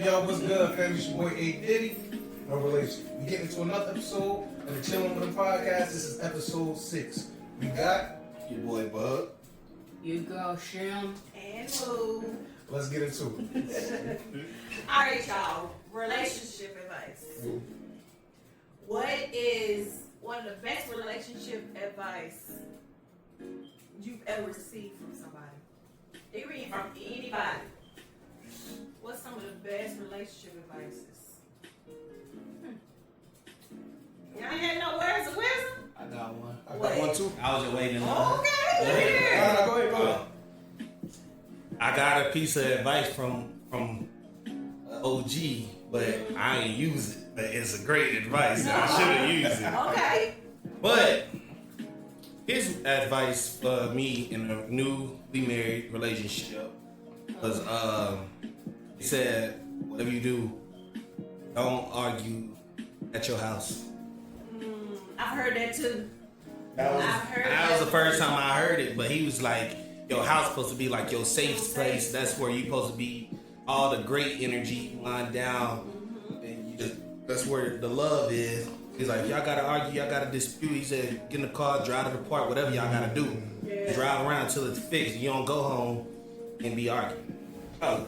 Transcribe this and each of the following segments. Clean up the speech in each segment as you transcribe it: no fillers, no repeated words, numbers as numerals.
Yo, what's good, fam? It's your boy A Diddy. No relation. We get into another episode of the Chillin with Him podcast. This is episode 6. We got your boy Bug. You go, Shim. And Lou. Let's get into it. Alright, y'all. Relationship advice. What is one of the best relationship advice you've ever received from somebody? It can be from anybody. What's some of the best relationship advices? Y'all ain't had no words of wisdom? I got one. I got one too. I was just waiting. Okay, yeah. Go ahead. I got a piece of advice from OG, but I ain't use it. But it's a great advice. I should have used it. Okay. But his advice for me in a newly married relationship was he said, whatever you do, don't argue at your house. I've heard that too. That was the first time I heard it, but he was like, your house supposed to be like your safe place. That's where you supposed to be all the great energy lying down. And you just, that's where the love is. He's like, y'all gotta argue, y'all gotta dispute. He said, get in the car, drive to the park, whatever y'all gotta do. Yeah. Drive around till it's fixed. You don't go home and be arguing. Oh,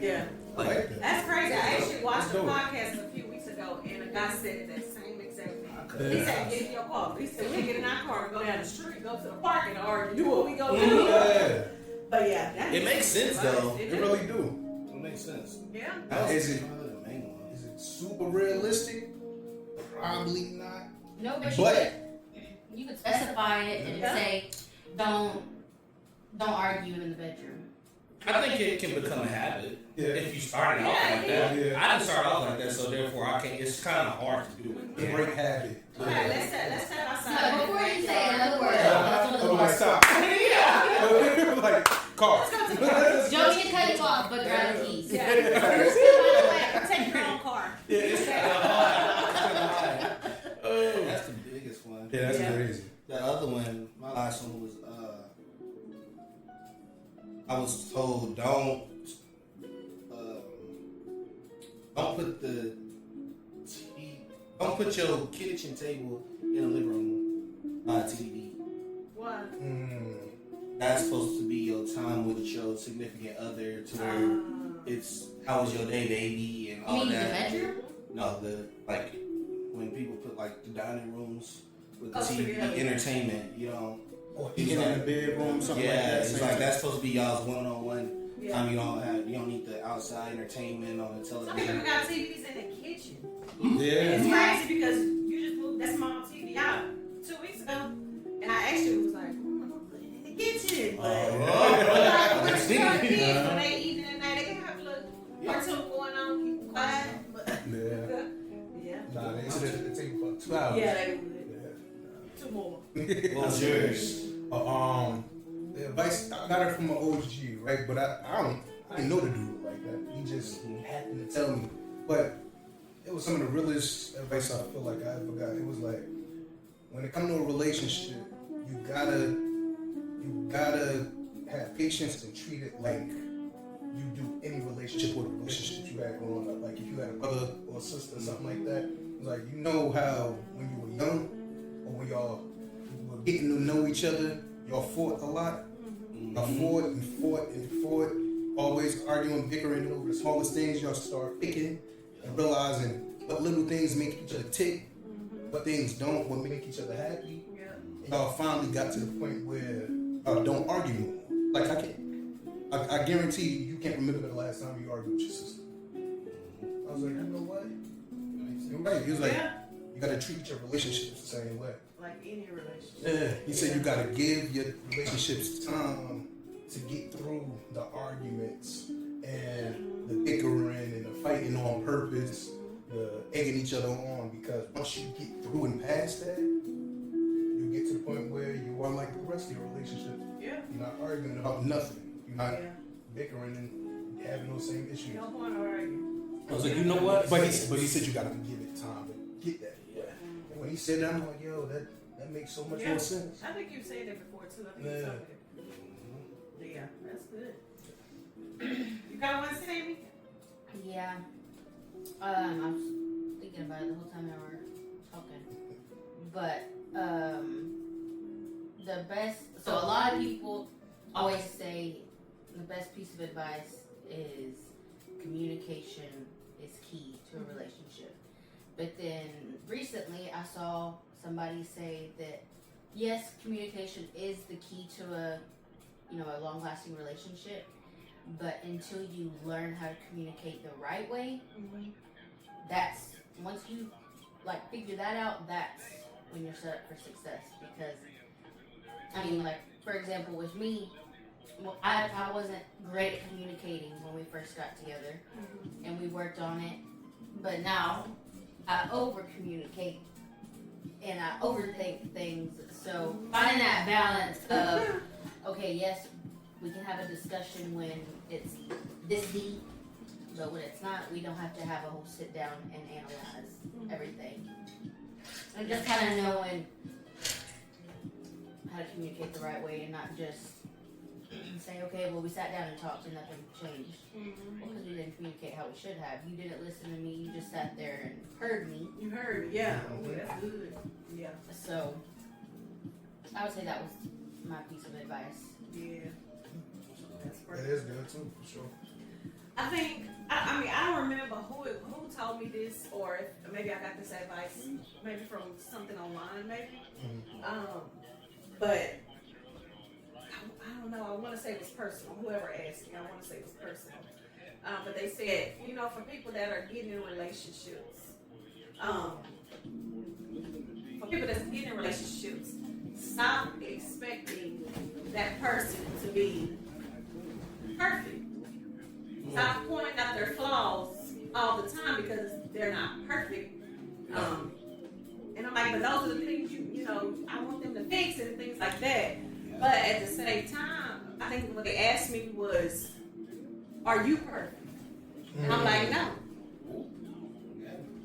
Yeah. like, That's crazy. I actually watched a podcast a few weeks ago and a guy said that same exact thing. He said, get in your car. He said, we get in our car and go down the street, go to the park and argue. Do what we go do. Yeah. But yeah, that it makes sense though. It really do. It makes sense. Yeah. Now, is it the main one. super realistic? Probably not. No, but But you could specify it and say, don't argue in the bedroom. I think it can become a habit if you start it off Yeah, like that. yeah. I didn't start off like that, so therefore I can't. It's kind of hard to do it. great habit. Okay, let's set outside. No, before you say another word, I'm like, stop. Like, car. Joe, you can cut you off, but grab the keys. Yeah. By the way, take your own car. It's kind of hard. That's the biggest one. Yeah, that's Yeah. crazy. The other one, my last one was I was told don't put your kitchen table in the living room by TV. What? That's supposed to be your time with your significant other, to where it's how was your day, baby, and You all mean that. the bedroom? No, like when people put like the dining rooms with the Oh, TV together. entertainment, you know. Or eating in the bedroom, something like Yeah, that. it's like that's supposed to be y'all's one-on-one Yeah. time. You don't need the outside entertainment on the Some people television. got TVs in the kitchen. Yeah. It's crazy because you just moved that small TV out 2 weeks ago, and I actually was like, I'm gonna put it in the kitchen. But like, when you got kids, when they eating at night, they can have a little cartoon going on, keep them quiet. But Yeah. yeah, Nah, they sit at the table for 2 hours. yeah, they would. Yeah. 2 more. What was yours? The advice I got it from an OG, right? But I didn't know to do it like that. He just happened to tell me. But it was some of the realest advice I feel like I ever got. It was like, when it comes to a relationship, you gotta have patience and treat it like you do any relationship or the relationships you had growing up. Like if you had a brother or a sister or something like that, it's like, you know how when you were young or when y'all were getting to know each other, y'all fought a lot. Y'all fought, always arguing, bickering over the smallest things. Y'all start picking and realizing what little things make each other tick, what things don't, what make each other happy. Yeah. And y'all finally got to the point where y'all don't argue no more. Like I guarantee you can't remember the last time you argued with your sister. I was like, you know what? You're right. He was like, you gotta treat your relationships the same way. Like any relationship. Yeah. He said you gotta give your relationships time to get through the arguments and the bickering and the fighting on purpose, the egging each other on, because once you get through and past that, you get to the point where you are like the rest of your relationships. Yeah. You're not arguing about nothing. You're not Yeah. bickering and having those same issues. No point in arguing. I was like, you know what? But he said you gotta give it time to get that. Yeah. And when he said that, I'm like, yo, that makes so much more sense. I think you've said that before too. I think Yeah. you told me that. Yeah, that's good. You got one, Sammy? I was thinking about it the whole time we were talking. But the best. So a lot of people always say the best piece of advice is communication is key to a relationship. But then recently I saw somebody say that yes, communication is the key to a long-lasting relationship, but until you learn how to communicate the right way, that's once you figure that out, that's when you're set up for success. Because I mean, for example, with me, I wasn't great at communicating when we first got together, and we worked on it. But now I over communicate and I overthink things. So finding that balance of okay, yes, we can have a discussion when it's this deep, but when it's not, we don't have to have a whole sit down and analyze everything. And just kind of knowing how to communicate the right way and not just say, okay, well, we sat down and talked and nothing changed. Well, because we didn't communicate how we should have. You didn't listen to me. You just sat there and heard me. You heard, yeah. Oh, that's good. Yeah. So I would say that was my piece of advice. Yeah. That's That perfect. is good too, for sure. I think, I mean, I don't remember who told me this, or if maybe I got this advice, maybe from something online, maybe. But I don't know. I want to say it was personal. Whoever asked me, I want to say it was personal. But they said, for people that are getting in relationships, stop expecting that person to be perfect. Stop pointing out their flaws all the time because they're not perfect. And I'm like, but those are the things I want them to fix and things like that. But at the same time, I think what they asked me was, "Are you perfect?" And I'm like, "No."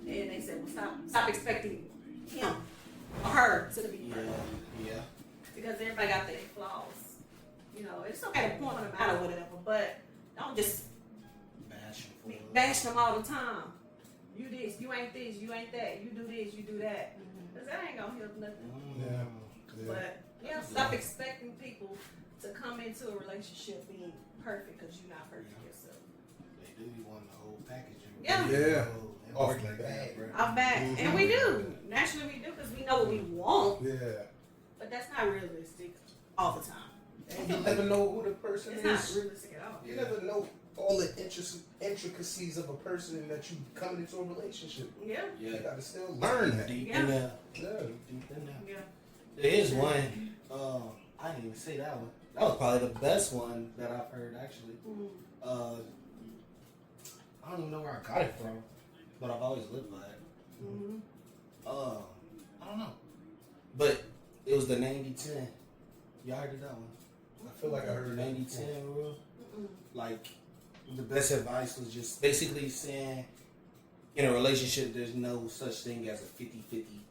And they said, "Well, stop expecting him or her to be perfect." Yeah. Because everybody got their flaws. It's okay to point them out or whatever, but don't just bash them all the time. You this, you ain't this, you ain't that, you do this, you do that. Because that ain't gonna help nothing. Yeah. But stop expecting people to come into a relationship being perfect because you're not perfect yourself. They do be wanting the whole package. Yeah. Off like that, bro. I'm back. And we do. Naturally we do because we know what we want. Yeah. But that's not realistic all the time. And you never know who the person It's is. not realistic at all. You never know all the intricacies of a person that you come into a relationship. Yeah. You gotta still learn that. Deep Yeah. in there. Yeah. Deep in there. Yeah. There is one. I didn't even say that one. That was probably the best one that I've heard actually. I don't even know where I got it from, but I've always lived by it. I don't know, but it was the 90-10. Y'all heard of that one? I feel like I heard The 90-10 rule. Like the best advice was just basically saying, in a relationship, there's no such thing as a 50-50.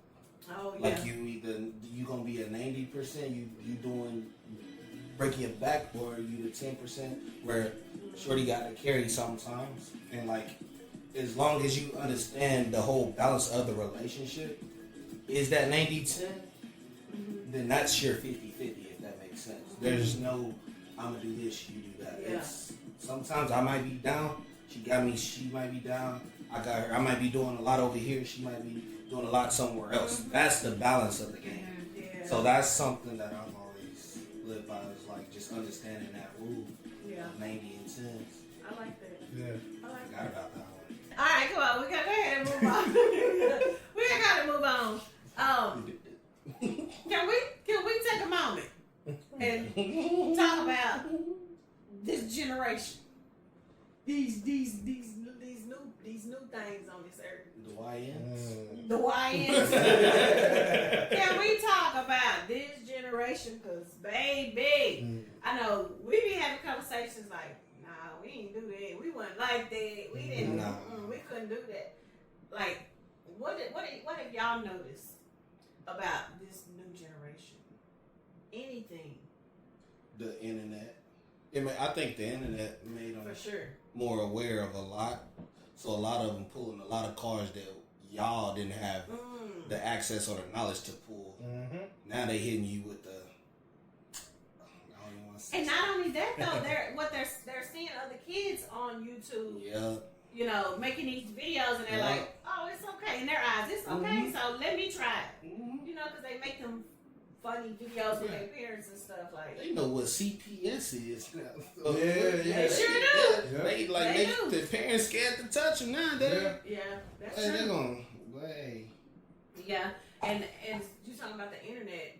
Oh, yeah. Like you gonna be a 90%, you doing breaking your back, or you the 10% where shorty gotta carry sometimes. And like, as long as you understand the whole balance of the relationship is that 90-10, then that's your 50-50, if that makes sense. There's no I'm gonna do this, you do that. Yeah. It's sometimes I might be down, she got me, she might be down, I got her, I might be doing a lot over here, she might be doing a lot somewhere else. That's the balance of the game. Yeah. So that's something that I've always lived by, is like just understanding that rule. Yeah. 90 and 10s. I like that. Yeah. I like Forgot that. about that one. All right, come on. We got to go ahead and move on. We got to move on. Can we take a moment and talk about this generation? These new things on this earth. The YNs. The YNs. Can we talk about this generation? Because, baby, I know we be having conversations like, nah, we ain't do that. We wasn't like that. We didn't. Nah. We couldn't do that. Like, what have y'all noticed about this new generation? Anything? The internet. I think the internet made them For sure. more aware of a lot. So a lot of them pulling a lot of cars that y'all didn't have the access or the knowledge to pull. Mm-hmm. Now they hitting you with the. I don't even want to say. And not only that though, they're seeing other kids on YouTube. Yeah. You know, making these videos, and they're like, "Oh, it's okay." In their eyes, it's okay. So let me try it. You know, because they make them funny videos with their parents and stuff like. They know what CPS is now. They sure do. Yeah. They like They do. the parents scared to touch them now. Yeah, that's Hey, true. they gonna way. Yeah, and you talking about the internet,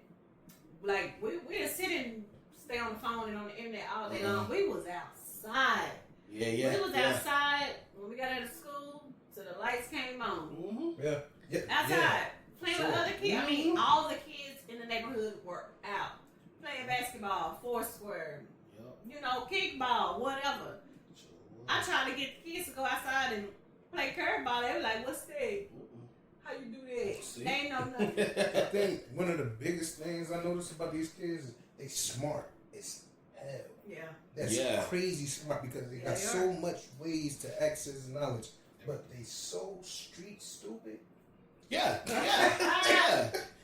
like we just sit and stay on the phone and on the internet all day long. We was outside. Yeah. We was outside when we got out of school, so the lights came on. Mm-hmm. Yeah. Outside, playing with other kids. I mean, all the kids in the neighborhood were out. Playing basketball, foursquare, you know, kickball, whatever. I tried to get the kids to go outside and play curveball. They were like, what's that? How you do that? They ain't know nothing. I think one of the biggest things I noticed about these kids is they smart as hell. Yeah. That's crazy smart because they got so much ways to access knowledge, but they so street stupid. Yeah.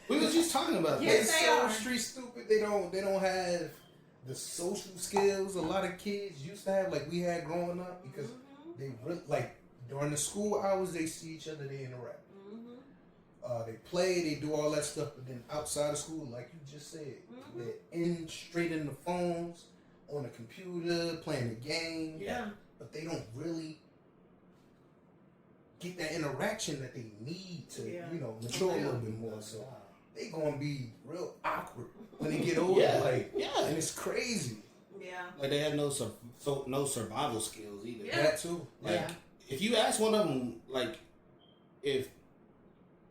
We was just talking about Yes, that. they so are. street stupid. They don't have the social skills a lot of kids used to have, like we had growing up, because they really, like during the school hours they see each other, they interact. They play, they do all that stuff, but then outside of school, like you just said, they're straight in the phones, on the computer, playing the game. Yeah. But they don't really get that interaction that they need to, mature a little bit more. So they gonna be real awkward when they get older. And it's crazy. Yeah. Like they have no survival skills either. Yeah. That too. Like if you ask one of them, like if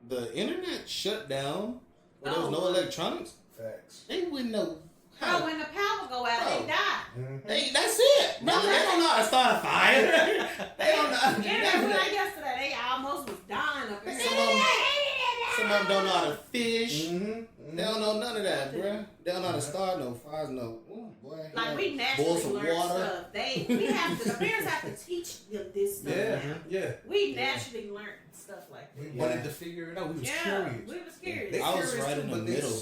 the internet shut down or there was no electronics, Facts. they wouldn't know. Bro, when the power go out, they die. That's it. Bro, they don't know how to start a fire. They don't know how to do Yeah, that. like yesterday, they almost was dying up in Some of them don't know how to fish. They don't know none of that, bro. They don't know how to start no fires, no. Ooh, boy. Like we boil naturally some learn water. stuff. The parents have to teach them this stuff now. Yeah. We naturally learn stuff like We that. wanted to figure it out. We was curious. We was curious. They I was curious right too, in the but middle.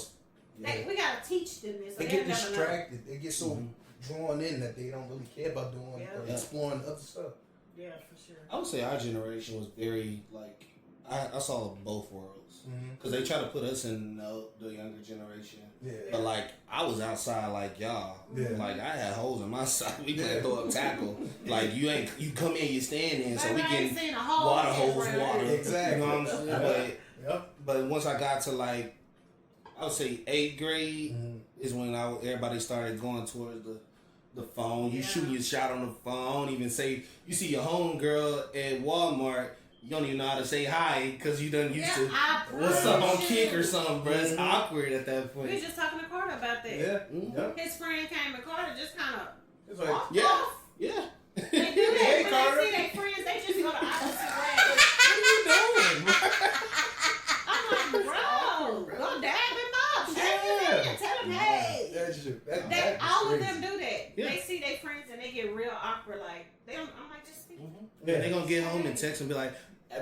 We gotta teach them this. So They they'll get never know. distracted. They get so drawn in that they don't really care about doing or exploring other stuff. Yeah, for sure. I would say our generation was very, like, I saw both worlds. Because they try to put us in the younger generation. Yeah. But, like, I was outside like y'all. Yeah. Like, I had holes in my side. We couldn't throw up tackle. Like, you come in, you stand in, so we can water hose water. Exactly. You know what I'm saying? But once I got to, like, I would say 8th grade is when everybody started going towards the phone. You shooting your shot on the phone. Even say you see your homegirl at Walmart, you don't even know how to say hi because you done used to what's up on Kick or something, bro. It's awkward at that point. We were just talking to Carter about that. Yeah. His friend came and Carter just kind of It's like, walked Yeah. off. Yeah. They do that Hey, when Carter. they see their friends. They just go the opposite way. what are you doing? I'm like, bro, go dab him up. Shake his hand. Tell him, hey. That's All of crazy. them do that. Yeah. They see their friends and they get real awkward. Like, they don't, I'm like, just speak. Yeah, they gonna get home and text and be like,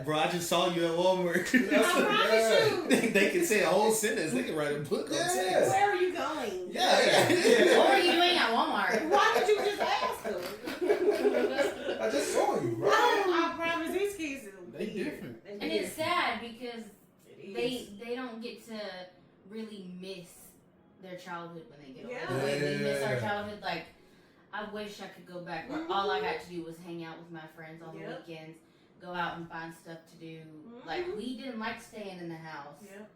bro, I just saw you at Walmart. I promise you. they can say a whole sentence. They can write a book on text. Where are you going? Yeah. What are you doing at Walmart? Why did you just ask them? I just saw you, bro. I promise these kids are They weird. different. And it's sad because It is. they don't get to really miss their childhood when they get older. Yeah. The way we miss our childhood, like I wish I could go back where all I got to do was hang out with my friends on the weekends, go out and find stuff to do. Like we didn't like staying in the house. Yep.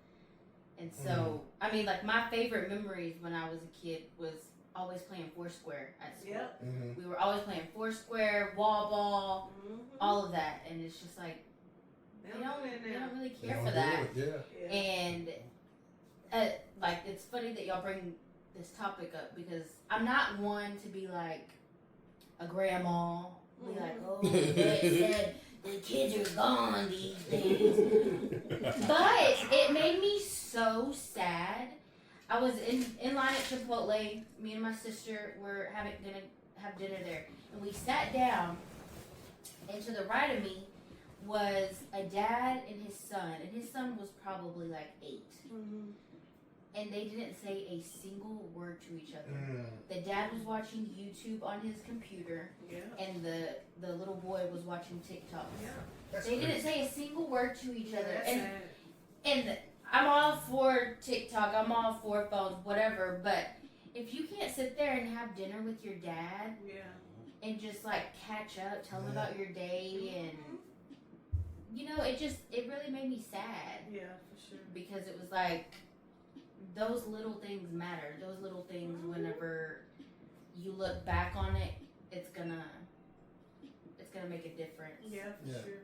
And so, I mean, like my favorite memories when I was a kid was always playing Foursquare at school. Yep. We were always playing Foursquare, wall ball, all of that, and it's just like they don't really care for that. Yeah. And like it's funny that y'all bring this topic up because I'm not one to be like a grandma, be like, oh, they said the kids are gone these days. But it made me so sad. I was in line at Chipotle. Me and my sister were gonna have dinner there, and we sat down. And to the right of me was a dad and his son was probably like 8. Mm-hmm. And they didn't say a single word to each other. The dad was watching YouTube on his computer, and the little boy was watching TikTok. They didn't say a single word to each other. And I'm all for TikTok, I'm all for phones, whatever, but if you can't sit there and have dinner with your dad and just like catch up, tell him about your day, and you know, it really made me sad. Yeah, for sure. Because it was like, those little things matter. Those little things, whenever you look back on it, it's gonna make a difference. Yeah, for sure.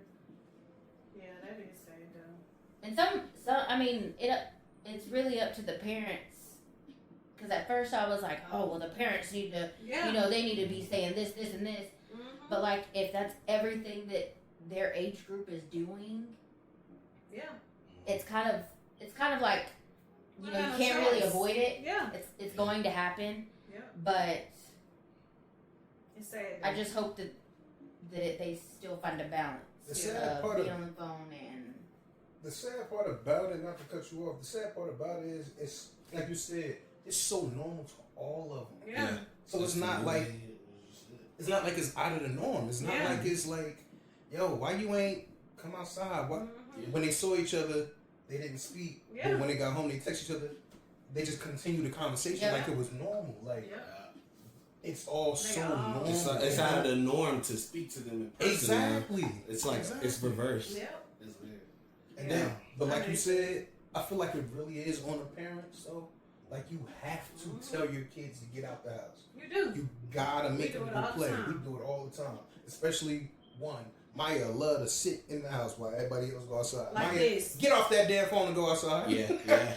Yeah, that is sad though. And some, I mean, it's really up to the parents. Because at first I was like, oh, well, the parents need to, you know, they need to be saying this, this, and this. But like, if that's everything that their age group is doing, it's kind of like, you know, you can't really avoid it. Yeah. It's going to happen. Yeah. But it's sad. I just hope that they still find a balance. The sad part being on the phone and the sad part about it, not to cut you off, the sad part about it is it's like you said, it's so normal to all of them. Yeah. So it's not like it's out of the norm. It's not like it's like, yo, why you ain't come outside? Why? When they saw each other, they didn't speak. Yeah. But when they got home, they text each other. They just continue the conversation like it was normal. Like it's all so normal. It's out of the norm to speak to them in person. Exactly. It's like it's reversed. Yeah. It's weird. And then, but like you said, I feel like it really is on the parents. So, like you have to tell your kids to get out the house. You do. You gotta make them go play. We do it all the time. Especially Maya love to sit in the house while everybody else go outside. Like Maya, this. Get off that damn phone and go outside. Yeah.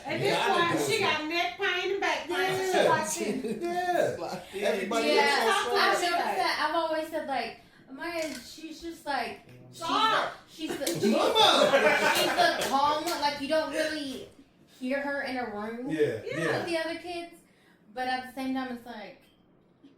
At this point, she got neck pain and back pain. Yeah. Everybody else I've outside. noticed that. I've always said like, Maya, she's just like, she's the calm one. Like you don't really hear her in a room with the other kids, but at the same time, it's like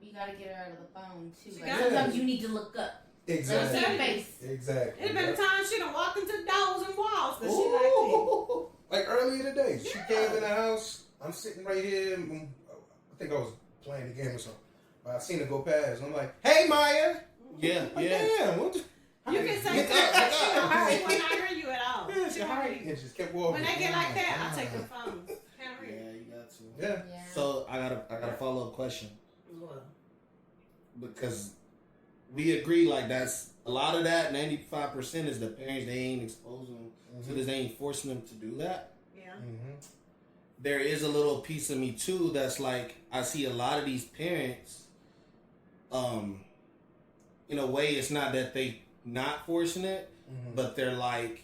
you gotta get her out of the phone too. Like, sometimes you need to look up. Exactly. See her face. Exactly. It's been a time she done walked into doors and walls because she like that. Like earlier today, she came in the house. I'm sitting right here. I think I was playing the game or something. But I seen her go past. I'm like, "Hey, Maya." Yeah. Damn. What? You can say that. She don't hurry when I hear you at all. Yeah, she hurry. And just kept walking. When they get like that, I take the phone. Yeah, you got to. Yeah. So I got a follow up question. What? Because we agree, like that's a lot of that. 95% is the parents. They ain't exposing them to this. They ain't forcing them to do that. Yeah. There is a little piece of me too that's like I see a lot of these parents. In a way, it's not that they not forcing it, but they're like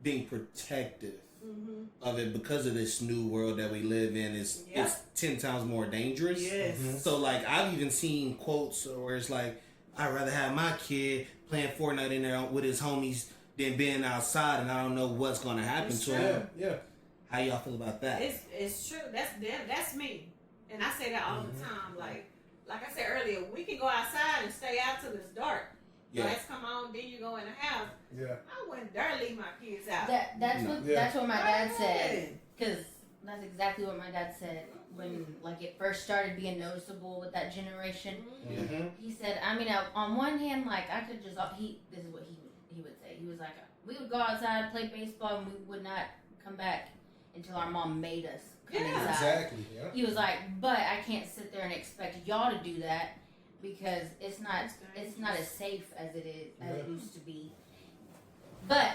being protective of it because of this new world that we live in. It's 10 times more dangerous. Yes. So like I've even seen quotes where it's like, I'd rather have my kid playing Fortnite in there with his homies than being outside, and I don't know what's going to happen to him. Yeah. How y'all feel about that? It's true. That's them. That's me. And I say that all the time. Like I said earlier, we can go outside and stay out till it's dark. Yeah. Lights come on, then you go in the house. Yeah. I wouldn't dare leave my kids out. That's what my dad said. Because that's exactly what my dad said when like it first started being noticeable with that generation. He said, I mean, on one hand, like I could just this is what he would say. He was like, we would go outside, play baseball, and we would not come back until our mom made us come inside. Exactly. Yeah. He was like, but I can't sit there and expect y'all to do that because it's not as safe as it used to be. But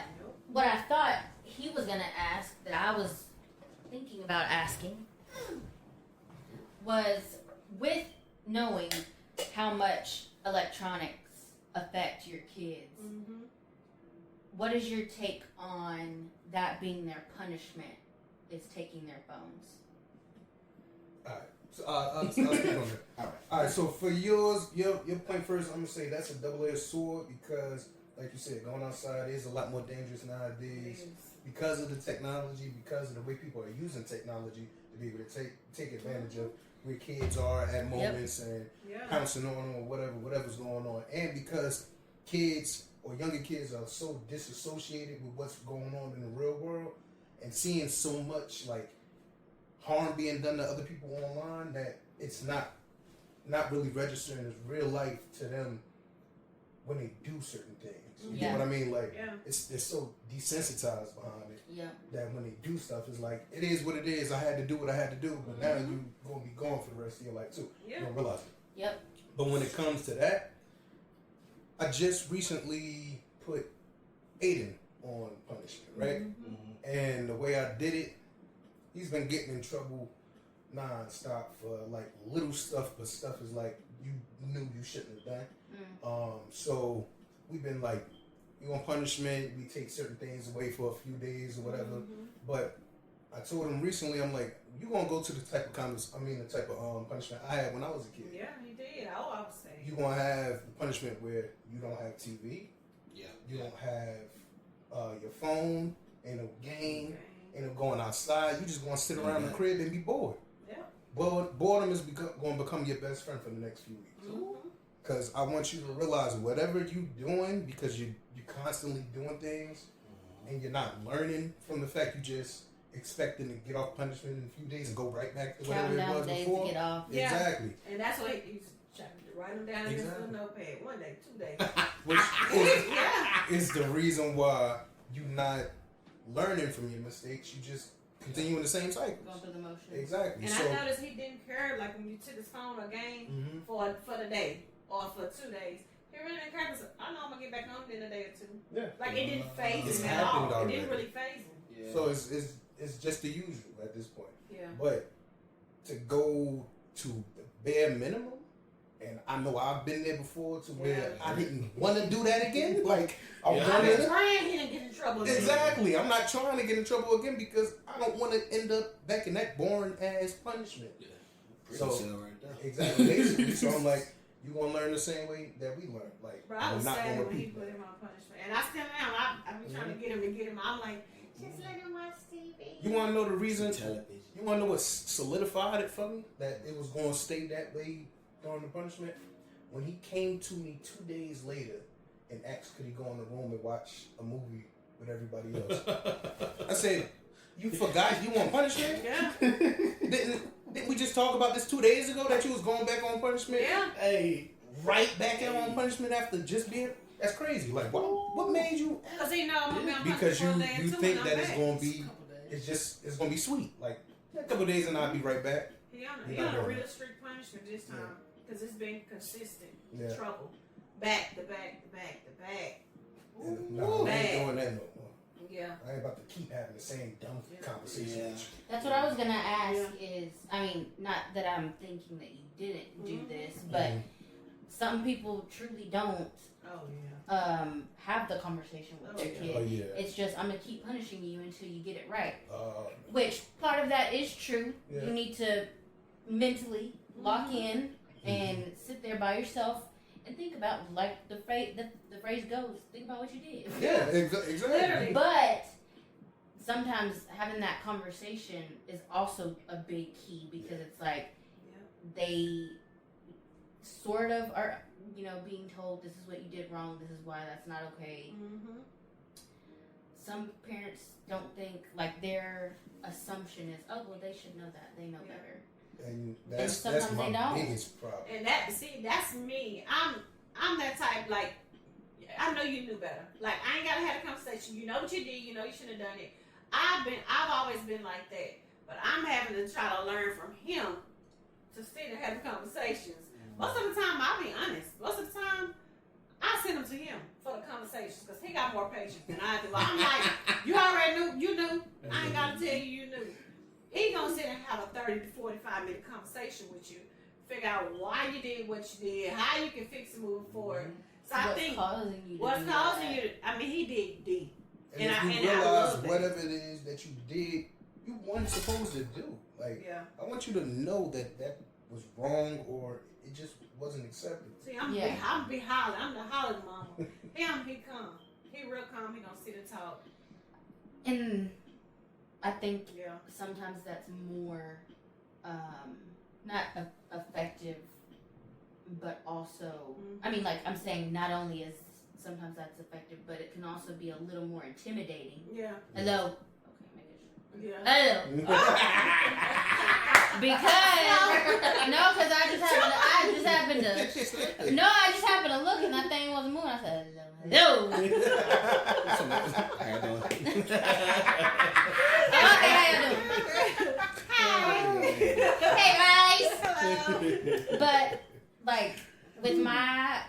what I thought he was gonna ask that I was thinking about asking was, with knowing how much electronics affect your kids, what is your take on that being their punishment, is taking their phones? Alright. So I'll speak on that. Alright, so for your point first, I'm gonna say that's a double-edged sword because, like you said, going outside is a lot more dangerous nowadays because of the technology, because of the way people are using technology to be able to take advantage of where kids are at moments and pouncing on them or whatever's going on, and because kids or younger kids are so disassociated with what's going on in the real world and seeing so much like harm being done to other people online that it's not really registering as real life to them when they do certain things. You know what I mean? Like they're so desensitized behind it that when they do stuff, it's like it is what it is. I had to do what I had to do, but now you gonna be gone for the rest of your life too. You don't realize it. Yep. But when it comes to that, I just recently put Aiden on punishment, right? And the way I did it, he's been getting in trouble non-stop for like little stuff, but stuff is like you knew you shouldn't have done. So we've been like, you on punishment, we take certain things away for a few days or whatever. But I told him recently, I'm like, you gonna go to the type of punishment I had when I was a kid. Yeah, he did. I was saying. You gonna have the punishment where you don't have TV. Yeah. You don't have your phone, ain't no game, ain't no going outside. You just gonna sit around the crib and be bored. Yeah. Well, boredom is going to become your best friend for the next few weeks. Because I want you to realize whatever you're doing, because you're constantly doing things, and you're not learning from the fact you just expecting to get off punishment in a few days and go right back to whatever it was days before. to get off. Exactly. And that's what he's trying to write them down in his little notepad. 1 day, 2 days. Which is the reason why you're not learning from your mistakes. You just continue in the same cycle. Going through the motions. Exactly. And so, I noticed he didn't care, like when you took his phone or game for the day or for 2 days. He really didn't care because I know I'm going to get back home in a day or two. Yeah. Like it didn't phase It's him at all. happened already. It didn't really phase him. Yeah. So it's just the usual at this point. Yeah. But to go to the bare minimum, and I know I've been there before to where I didn't want to do that again. Like I'm praying he didn't get in trouble again. Exactly. I'm not trying to get in trouble again because I don't want to end up back in that boring ass punishment. Yeah. So right there. exactly. Basically. So I'm like, you gonna learn the same way that we learned. Like Bro, I was I'm not sad gonna when he repeat. put him on punishment. And I still am. I've been trying to get him. I'm like, just let him watch TV. You wanna know the reason? Television. You wanna know what solidified it for me? That it was gonna stay that way during the punishment? When he came to me 2 days later and asked could he go in the room and watch a movie with everybody else. I said, you forgot you want punishment? Yeah. Didn't we just talk about this 2 days ago that you was going back on punishment? Yeah. Hey, right back in on punishment after just being... That's crazy. Like, what made you... Because he know I'm going to be on Because punishment you one day or two think and that I'm it's back. going to be... It's going to be sweet. Like, a couple days and I'll be right back. He on a real strict punishment this time. Because it's been consistent trouble. Back to back to back to back. No, I ain't doing that no more. Yeah. I ain't about to keep having the same dumb conversation. Yeah. That's what I was gonna ask. Is I mean, not that I'm thinking that you didn't do this, but some people truly don't. Oh yeah. Have the conversation with their kid. Oh, yeah. It's just I'm gonna keep punishing you until you get it right. Which part of that is true. Yeah. You need to mentally lock in and sit there by yourself and think about, like the phrase goes, think about what you did. Yeah, exactly. But sometimes having that conversation is also a big key because it's like they sort of are, being told this is what you did wrong, this is why that's not okay. Some parents don't think, like their assumption is, oh, well, they should know that. They know better. And that's my biggest problem. And that's me. I'm that type, like, I know you knew better. Like, I ain't gotta have a conversation. You know what you did, you know you shouldn't have done it. I've always been like that. But I'm having to try to learn from him to sit and have conversations. Most of the time, I'll be honest. Most of the time, I send them to him for the conversations because he got more patience than I do. I'm like, you already knew, you knew. I ain't gotta tell you, you knew. He gonna sit and have a 30 to 45 minute conversation with you, figure out why you did what you did, how you can fix it moving forward. So I think what's causing you. I mean, he dig deep. And if you realize whatever it is that you did, you weren't supposed to do. Like, I want you to know that was wrong or it just wasn't acceptable. See, I'm be hollering. I'm the hollering mama. He calm. He real calm. He gonna sit and talk. And I think sometimes that's more not effective, but also I mean, like I'm saying, not only is sometimes that's effective, but it can also be a little more intimidating. Yeah. Hello. Okay, make it Yeah. hello. Because I just happened to look and that thing wasn't moving. I said hello. How you doing? Okay, how you doing? Hey guys. But like with my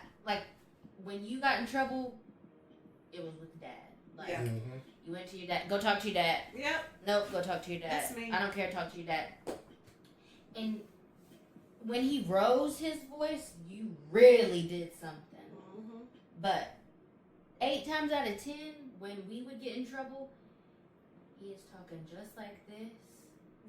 when you got in trouble, it was with dad. Like Yeah. you went to your dad. Go talk to your dad. Yep. Nope. Go talk to your dad. That's me. I don't care. Talk to your dad. And when he rose his voice, you really did something. Mm-hmm. But 8 times out of 10, when we would get in trouble, he is talking just like this,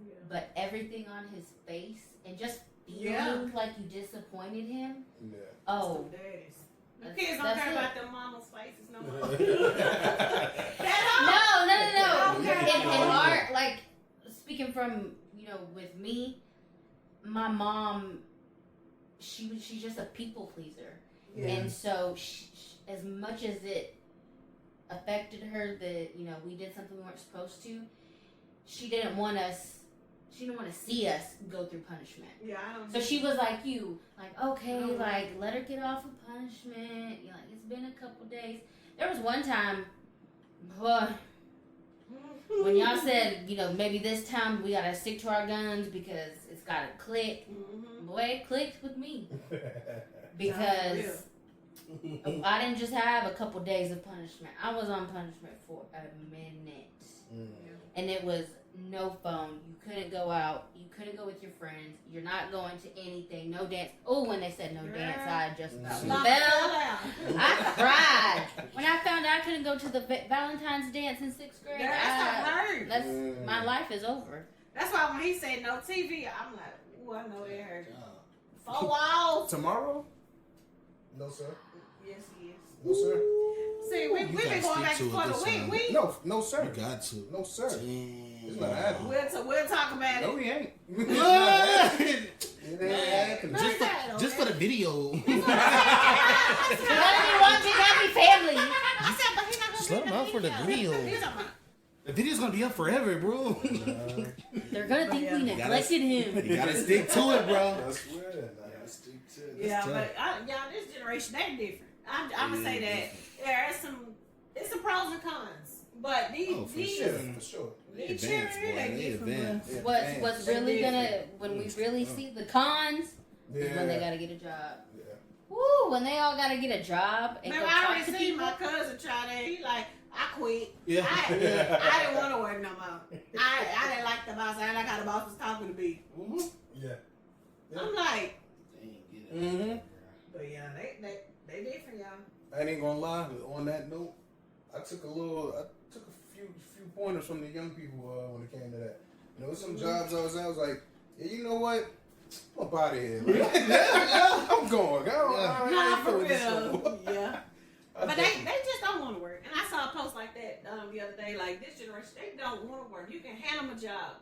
Yeah. but everything on his face and just feeling Yeah. like you disappointed him. Yeah. Oh, Daddies. The That's- kids don't that's care it. about their mama's faces no more. no. Okay. In our speaking from with me, my mom, she's just a people pleaser. Yeah. And so, as much as it affected her that we did something we weren't supposed to, she didn't want to see us go through punishment. Yeah, I don't. So she was like, okay, let her get off of punishment. It's been a couple days. There was one time, when y'all said, maybe this time we gotta stick to our guns because it's gotta click. Mm-hmm. Boy, it clicked with me. Because I didn't just have a couple days of punishment. I was on punishment for a minute. And it was no phone. You couldn't go out. You couldn't go with your friends. You're not going to anything. No dance. Oh, when they said no dance, I just about fell. I cried. When I found out I couldn't go to the Valentine's dance in 6th grade, my life is over. That's why when he said no TV, I'm like, ooh, I know it hurt. 4 walls. Tomorrow? No, sir. Yes, he is. No, sir. See, we've been going back and forth. No, sir. You got to. No, sir. Damn. It's not happening. We'll talk about No, it. we ain't. It ain't happening. Just for the video. Let me watch it. Happy family. I said, but he's not Just let him out for the video. The video's gonna be up forever, bro. They're gonna think we neglected him. You gotta stick to it, bro. That's weird. I stick to it. Yeah, but this generation, they're different. I'm gonna say that there's some pros and cons, but these For sure. these children, they different. What's really when we really see the cons is when they gotta get a job. Yeah. Woo! When they all gotta get a job and Remember, go I talk already to seen people. my cousin try that. He like, I quit. Yeah. I didn't want to work no more. I didn't like the boss. I didn't like how the boss was talking to me. Yeah. I'm like, Mm-hmm. but yeah, they different, y'all. I ain't gonna lie. On that note, I took a few pointers from the young people when it came to that. Some jobs I was at, I was like, yeah, you know what? I'm up out of here. I'm going. Nah, for real. Yeah. But they just don't want to work. And I saw a post like that the other day. Like, this generation, they don't want to work. You can hand them a job.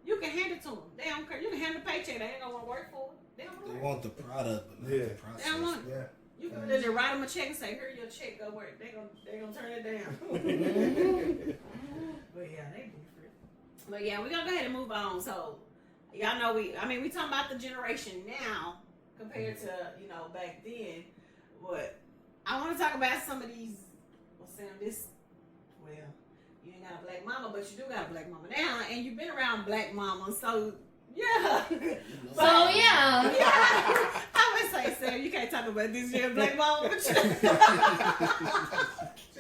You can hand it to them. They don't care. You can hand them a paycheck. They ain't gonna want to work for it. They don't They want to work. want the product, but not the process. They don't want it. Yeah. You can literally write them a check and say, "Here, your check. Go work." They gonna turn it down. But yeah, they different. But yeah, we're gonna go ahead and move on. So y'all know we talking about the generation now compared to back then. But I want to talk about some of these. You ain't got a black mama, but you do got a black mama now, and you've been around black mamas, so yeah. So yeah. I would say, Sam, you can't talk about this year black mama, but She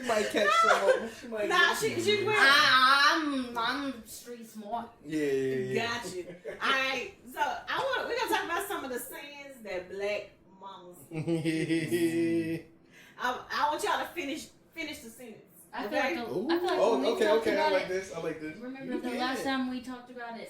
might catch some. She might. nah, she will. I'm street smart. Yeah. Got you. All right, so we're gonna talk about some of the sayings that black mamas. I want y'all to finish the sentence. I feel like when we Okay. talked I about like it, this. I like this. remember the last time we talked about it?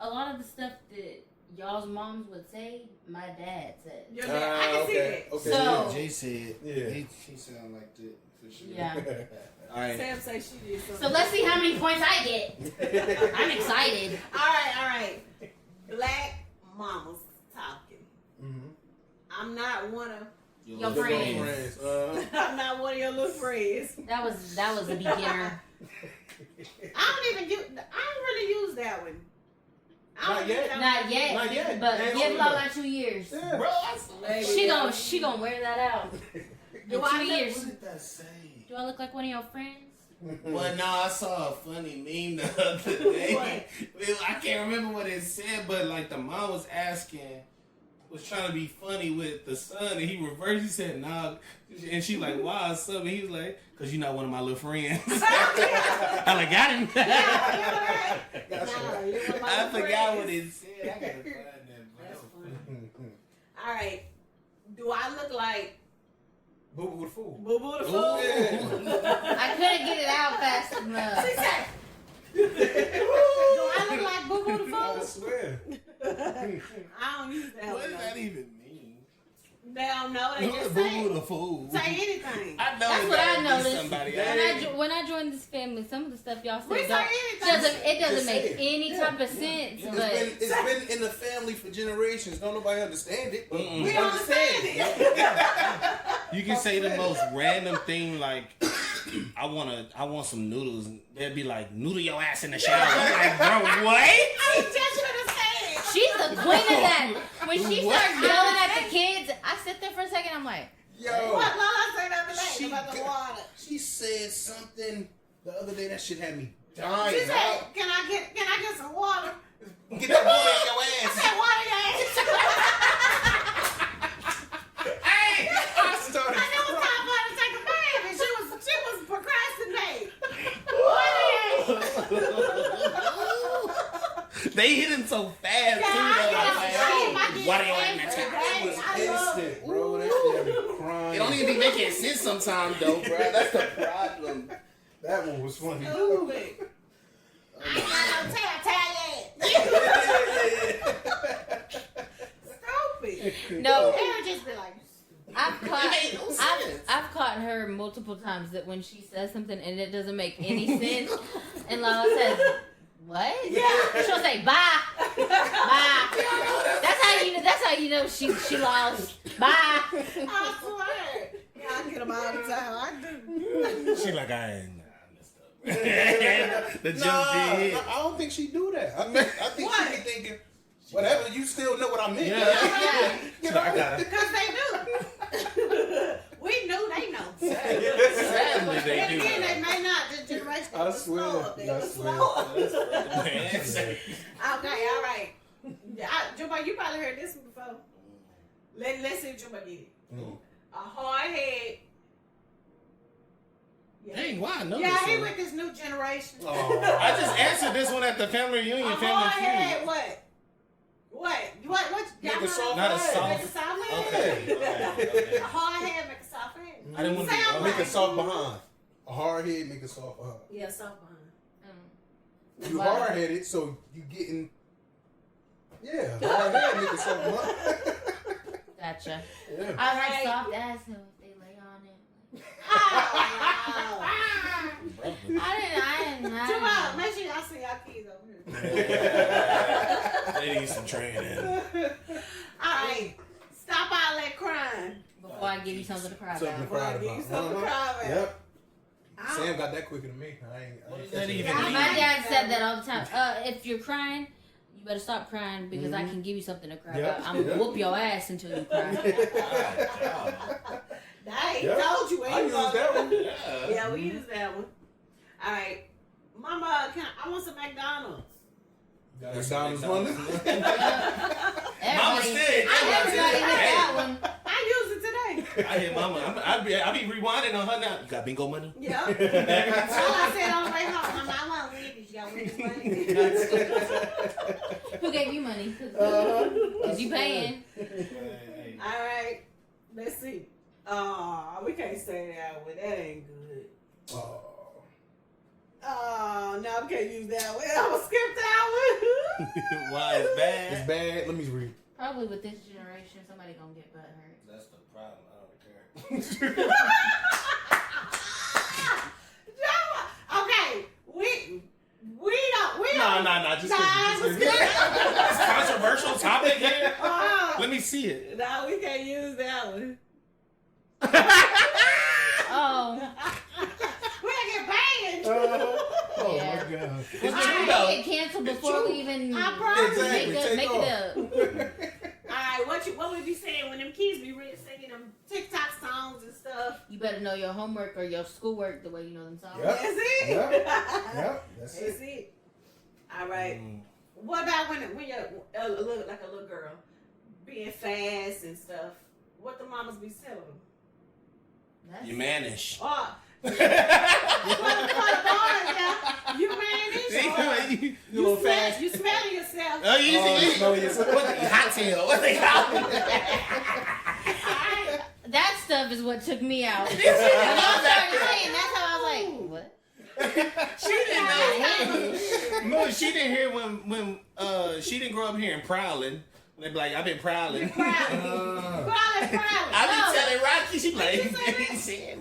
A lot of the stuff that y'all's moms would say, my dad said. Your dad, I can see that. Okay. So- Jay said, Yeah. She sound like that for sure. Yeah. All right. Sam say she did something. So let's see how many points I get. I'm excited. All right. Black mamas talking. Mm-hmm. I'm not one of Your friends. I'm not one of your little friends. That was a beginner. I don't really use that one. Not yet. Not yet. But give Lola 2 years. Yeah. Bro, She gonna wear that out. In 2 years. what did that say? Do I look like one of your friends? Well, no, I saw a funny meme the other day. I can't remember what it said, but like the mom was trying to be funny with the son, and he reversed. He said, "Nah," and she like, "Why, son?" And he was like, "Cause you're not one of my little friends." I like got him. I forgot what it said. I gotta find that, bro. All right. Do I look like Boo Boo the Fool. Boo Boo the Fool? I couldn't get it out fast enough. She said, do I look like Boo Boo the I Fool? swear. I don't use that What one. does that even mean? They don't know. They just Boo say, Boo the Fool. say anything. I know That's it what I gotta be noticed. somebody. When I joined this family, some of the stuff y'all We say say anything. doesn't Just say make it. any type of sense. But It's been in the family for generations. Don't nobody understand it. But Mm-mm. We don't understand it. You can say the most random thing like, I want some noodles. And they'd be like, noodle your ass in the shower. I'm like, bro, what? I was just gonna say it. she's the queen of that. When she starts yelling at the kids, I sit there for a second. I'm like, Yo, What Lola said the other She day about the got- water? she said something the other day that shit had me dying. She said, "Can I get some water?" Get that water in your I ass. said, "Water your ass." Hey, I started. And it was time for her to take a bath, and she was procrastinating. They hit him so fast, too, though. Why do you like that? It was instant, bro. That shit had me crying. It don't even be making sense sometimes, though, bro. That's the problem. That one was funny. Stupid. I ain't got no tail Stupid. no. They would just be like, I've caught her multiple times that when she says something and it doesn't make any sense, and Lola says, "What?" Yeah. She'll say, "Bye, bye." That's how you know she lost. Bye. I swear. Yeah, I get them all the time. I do. She like, I messed up. The jump did. I don't think she do that. I think she be thinking, whatever. You still know what I meant. Yeah. You know? I got it. Because they do. We knew they know. Sadly, they And do. again, they may not. This generation I was swear. slow up there. I It was swear. slow up. Man. Okay, all right. Jumbo, you probably heard this one before. Let's see if Jumbo get it. Mm. A hard head. Yeah. Dang, why I know Yeah, this he one? with this new generation. Oh. I just answered this one at the family reunion, A family hard head, feud. what? What? Make y'all a soft Not a head. soft- Make a soft head. Okay. A hard head make a soft head. I didn't want to be Sound Make a right. soft behind. A hard head make a soft behind. Yeah, soft behind. Mm. You Wow. hard headed, so you getting. Yeah, hard head make a soft behind. Gotcha. Yeah. I like Right. soft ass so if they lay on it. Oh, I didn't. Jumbo, make sure y'all see y'all kids over here. They need some training. All right, stop all that crying. Before I give you something to cry Something about. to cry Boy, about. you something to cry about. Yep. I Sam got that quicker than me. I ain't does catching that even it. mean? My dad said that all the time. If you're crying, you better stop crying because I Mhm. can give you something to cry Yep. about. I'm gonna whoop your ass until you cry. They Yep. told you. I used that one. Yeah, we used that one. All right, Mama, I want some McDonald's. McDonald's money. Mama Everybody, said, everybody hit that one. I used it today. I hit mama. I be rewinding on her now. You got bingo money? Yeah. All I said on the way home, Mama, I want Wendy's. You got Wendy's money? Who gave you money? Cause you paying. All right, let's see. We can't say that one. That ain't good. No, we can't use that one. I'm gonna skip that one. Why it's bad? It's bad. Let me read. Probably with this generation, somebody gonna get butt hurt. That's the problem. I don't care. Okay, we don't. Nah. Just Nah, kidding. It's controversial topic here. Let me see it. No, we can't use that one. It's We're true gonna though. get canceled before we even I promise. Exactly. Take make off. it up. Alright, what we be saying when them kids be singing them TikTok songs and stuff? You better know your homework or your schoolwork the way you know them songs. Yep. That's it. Yep. That's it. That's it. Alright. What about when you're a little girl being fast and stuff? What the mamas be telling them? You manage. Oh, you manage. You little fast. You smelling yourself. Oh, you smell yourself. What the hot tail? What they call it? That stuff is what took me out. When y'all started saying, that's how I was like, what? She didn't know. No, she didn't hear when she didn't grow up hearing prowling. They be like, I've been prowling. Prowling. I be telling Rocky, she be like, he said,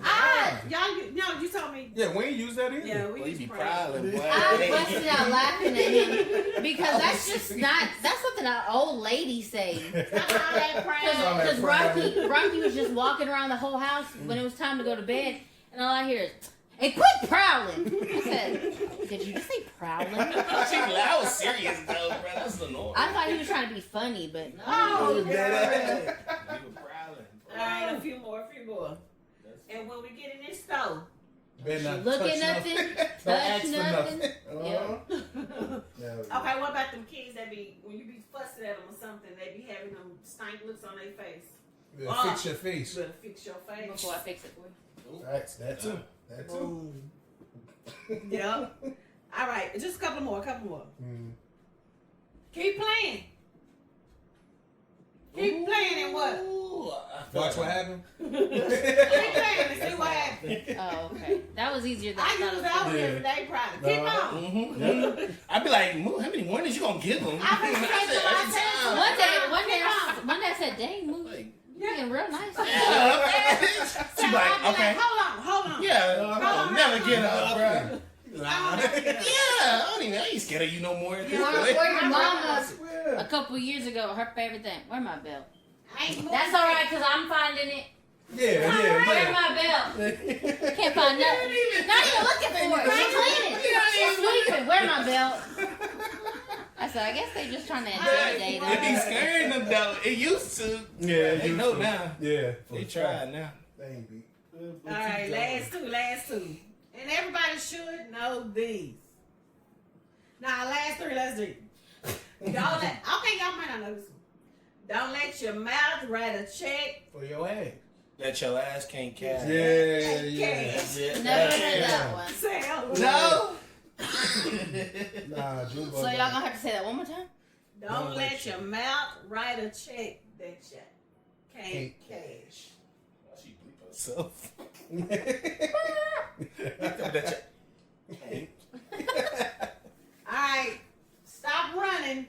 You told me. Yeah, we ain't use that either. Yeah, we boy, you used be to prowling, boy. I busted out laughing at him because that's just not, that's something an old lady say. Because Rocky was just walking around the whole house when it was time to go to bed, and all I hear is, hey, quit prowling. I said, did you just say prowling? I was serious though, bro. That's the norm. I thought he was trying to be funny, but no. Oh, You were prowling. Alright, a few more. And when we get in this store, Better not Look touch at nothing, Don't touch ask for nothing. nothing. Yep. okay, what about them kids that be, when you be fussing at them or something, they be having them stank looks on their face? Yeah, fix your face. You better fix your face. Before I fix it for you. Facts. That too. That too. Yep. All right, just a couple more. Mm. Keep playing. Keep playing and what? Watch what happened. Keep playing and see what happens. Oh, okay. That was easier than I I thought use it that was. one Yeah. today, probably. Keep on. I'd be like, Moo, how many warnings you gonna give them? I been saying to myself, One day I said, dang, Moo, Like, you're getting real nice. yeah, she I'll like, be okay. hold on. Yeah, I'll never get up, bro. I'll never get up. Yeah, I ain't scared of you no more. Or your mama, Yeah. a couple years ago, her favorite thing, where my belt? I ain't moving. That's all right, because I'm finding it. Yeah. Where's my belt? Can't find nothing. Not even looking for it. She's cleaning. She's sweeping. Where's my belt? I said, I guess they just trying to intimidate It be us. scaring them though. It used to. Yeah. They know now. Yeah. They tried now. They ain't beat. All right, last two. And everybody should know these. Now, last three, let's do. Okay, y'all might not know this one. Don't let your mouth write a check. For your head. That your ass can't catch. Yeah. That's it. Never heard that one. Say, No. Nah, June. So y'all gonna have to say that one more time? don't let your mouth write a check that you can't cash. She bleep herself. Alright, stop running.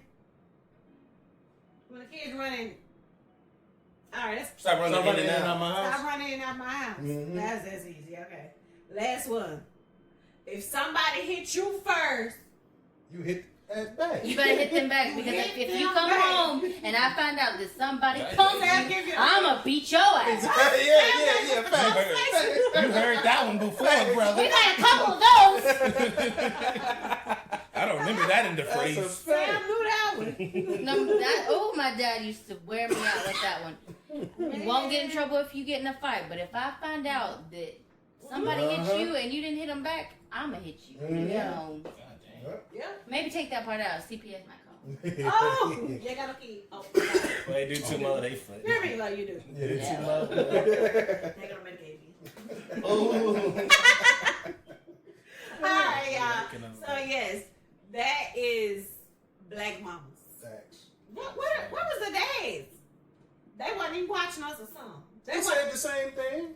When the kid's running. Alright, let's Stop running in and out. my stop running in and out my house. Mhm. That's easy, okay. Last one. If somebody hits you first, You hit that back. You better hit them back because if Hit you them come back. home and I find out that somebody Yeah, comes I'll you, give you I'ma beat your ass. Yeah. You heard that one before, brother. We got a couple of those. I don't remember that in the That's a phrase. Sam fact. knew that one. My dad used to wear me out with that one. You won't get in trouble if you get in a fight, but if I find out that somebody hit you and you didn't hit them back, I'ma hit you. Mhm. You know, God Yeah. maybe take that part out. CPS might call. Oh, you gotta keep. Oh, damn. They do too much, they funny. hear me like you do. Yeah, they Yeah. too loud. They're gonna medicate me. Oh. Alright, y'all. So yes, that is Black Mamas. Facts. What was the dads? They wasn't even watching us or something. They said the same thing.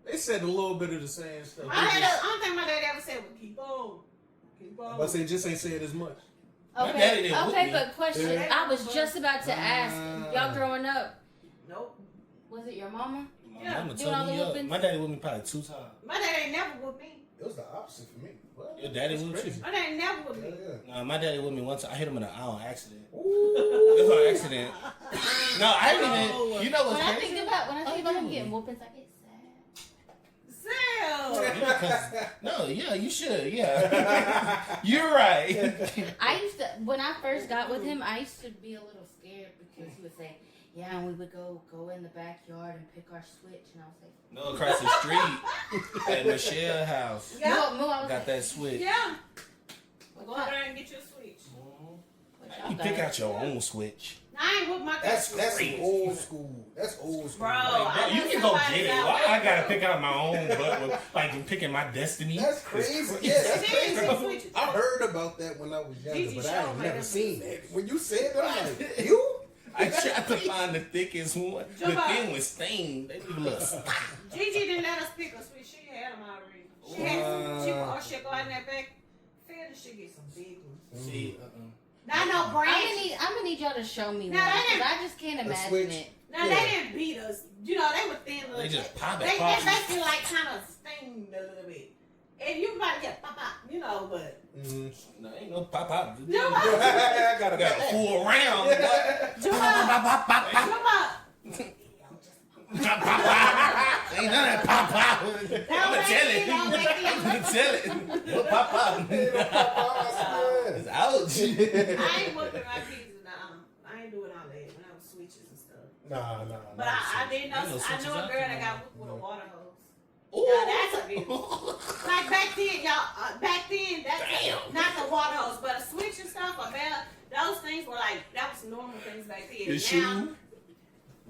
They said a little bit of the same stuff. I don't think my dad ever said, well, keep on. Keep on. But they just ain't said as much. My daddy Okay, didn't whoop okay, me. but question. Yeah. I was just about to ask. Y'all growing up, Nope. was it your mama? My Yeah. mama Doing all told the me up. whoopings? My daddy whooped me probably 2 times. My dad ain't never with me. It was the opposite for me. What? Your daddy That's whooped crazy. you? My dad ain't never with me. Yeah. Nah, my daddy whooped me one time. I hit him in the eye on accident. It Ooh. was on accident. No, I didn't even. You know When what's I crazy? think about him getting whoopings, I get sad. Sal! You be No, yeah, you should. Yeah, you're right. I used to, when I first got with him, I used to be a little scared because he would say, "Yeah," and we would go in the backyard and pick our switch, and I was like, No, across the street at Michelle's house. Yeah. "No, I was Got like, that switch. Yeah. Go over there and get you a switch. what y'all You got?" pick out your own switch. I ain't with my That's crazy. old school. That's old school. Bro, Like, I you want can go somebody get it. that Why way. I gotta pick out my own butt? Like I'm picking my destiny. That's crazy. It's Yeah, that's It is, crazy. it's switches. I heard about that when I was younger, Gigi but I showed ain't me never them seen switches. that. When you said that, I'm like, you? I tried to find the thickest one. The Jump out. thing was stained. They leave a little spot. Gigi didn't let us pick a switch. She had them already. She had some. She'll go out in that back field and she'll get some big ones. See, Not no brands. I'm gonna need y'all to show me No, one they because didn't- I just can't A imagine switch. it. Now they didn't beat us. You know they were thin. They just pop it, They pop it. basically like kind of sting a little bit. And you might get pop pop. You know, but no, ain't no pop pop. jump up, I got Got a full round. jump up, jump up. Pop pop. Ain't none of that pop pop. I'm gonna tell it. Don't make it. I'm gonna tell it. What pop pop? It's ouch. I ain't working my kids now. I ain't doing all that when I was switches and stuff. Nah. But I did know. Ain't no I switches knew a out girl there that no got more. whipped with a water hose. Ooh. Yeah, that's a big like back then, y'all. Back then, that's Damn. not the water hose, but a switch and stuff. A bell, those things were like that was normal things back then. The Now, shoe.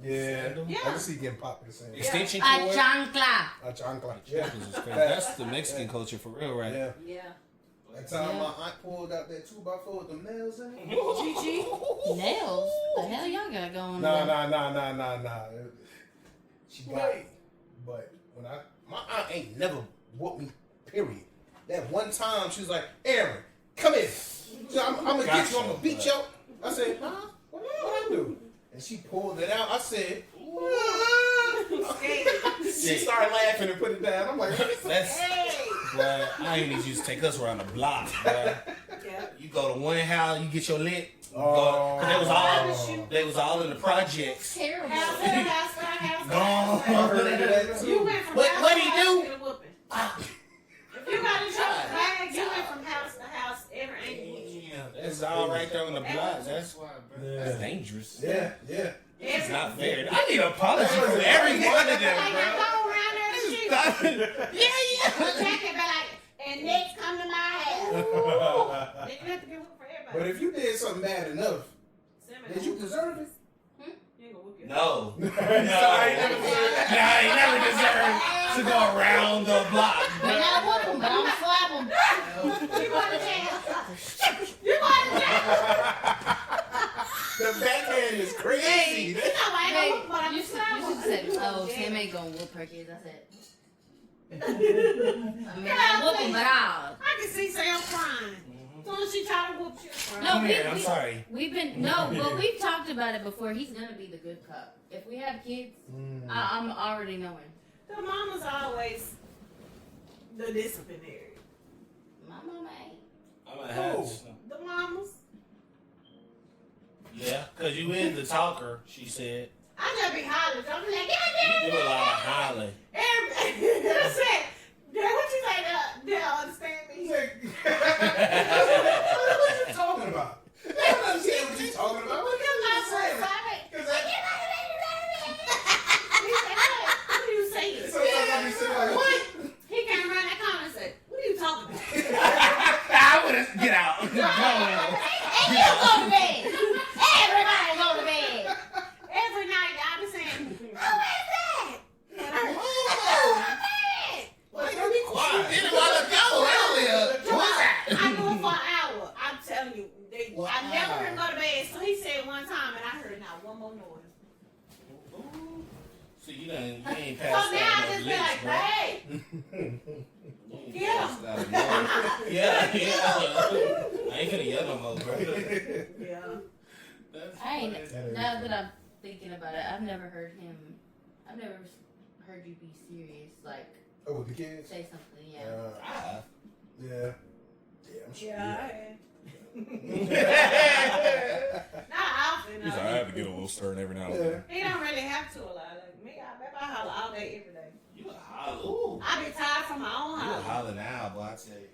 Yeah. Yeah. I can see getting popped the same. Extension A cord. chancla. A chancla. Yeah. That's the Mexican culture for real, right? Yeah. Yeah. That time Yeah. my aunt pulled out that 2x4 with them nails in it. Gigi. Nails? The hell y'all got going Nah. on? She got it. But when my aunt ain't never whooped me, period. That one time she was like, Aaron, come here. I'm gonna get you, I'm gonna beat you. I said, huh? What I do? And she pulled it out. I said, she started laughing and put it down. I'm like, That's. Hey. Well, I ain't need you to take us around the block, bruh. Yeah. You go to one house, you get your lit. Oh. Cause they was all in the projects. Terrible. House. Gone. I heard of that too. You went from What- house what to he house do? to get a whooping. If you got a joke bag, you went from house to house every angle. Damn, that's all right there on the block. That's why, bro. Yeah. That's dangerous. Yeah. It's not fair. I need an apology for every one of them, Like bro. you go around there and shoot. But Jackie be like, and next come to my house. Then you have to give whoop for everybody. But if you did something bad enough, Cinnamon. did you deserve it? You ain't gonna whoop your No. No, I ain't never deserved it. Nah, he never deserved to go around the block. May not whoop 'em, but I'm slap 'em. You going to jail. You going to jail. The backhand is crazy. You know I ain't gonna whoop, but I'm You just should have said, oh, Sam ain't gonna whoop her kids. I said, I mean, I'll whoop 'em, but I'll. I can see Sam crying. As soon as she try to whoop you, crying. No, Come here, I'm sorry. We've talked about it before. He's gonna be the good cop. If we have kids, I'm already knowing. The mama's always the disciplinary. My mama ain't. I'm gonna have to. The mamas. Yeah, because you is the talker, she said. I just be hollering. I'm like, You do a lot of hollering. That's it. What you say? They don't understand me. What you talking about? I don't understand what you talking about. What you saying? What are you saying? Sometimes I be sitting like, What? He came around that corner and said, what are you talking about? I would have get out. Go in. And you go to bed. Everybody go to bed. Every night I be saying, who is that? And I, Like, be quiet. Did it while ago earlier. What's that? I knew him for an hour. I'm telling you. I never heard him go to bed. So he said one time, and I heard not one more noise. So you ain't So passed now I out just no be like, licks, bro. hey. You ain't passed out no- Yeah. I ain't gonna yell no more, bro. Yeah. That's I ain't. funny. Now that I'm thinking about it, I've never heard you be serious. Like Oh, with the kids? say something. Yeah. Yeah, I'm sure. Yeah. Not often. He's like, I have to get a little stern every now and Yeah. then. He don't really have to a lot. Like me, I holler all day, every day. You a holler. I be tired from my own house. hollering now, boy. I tell you.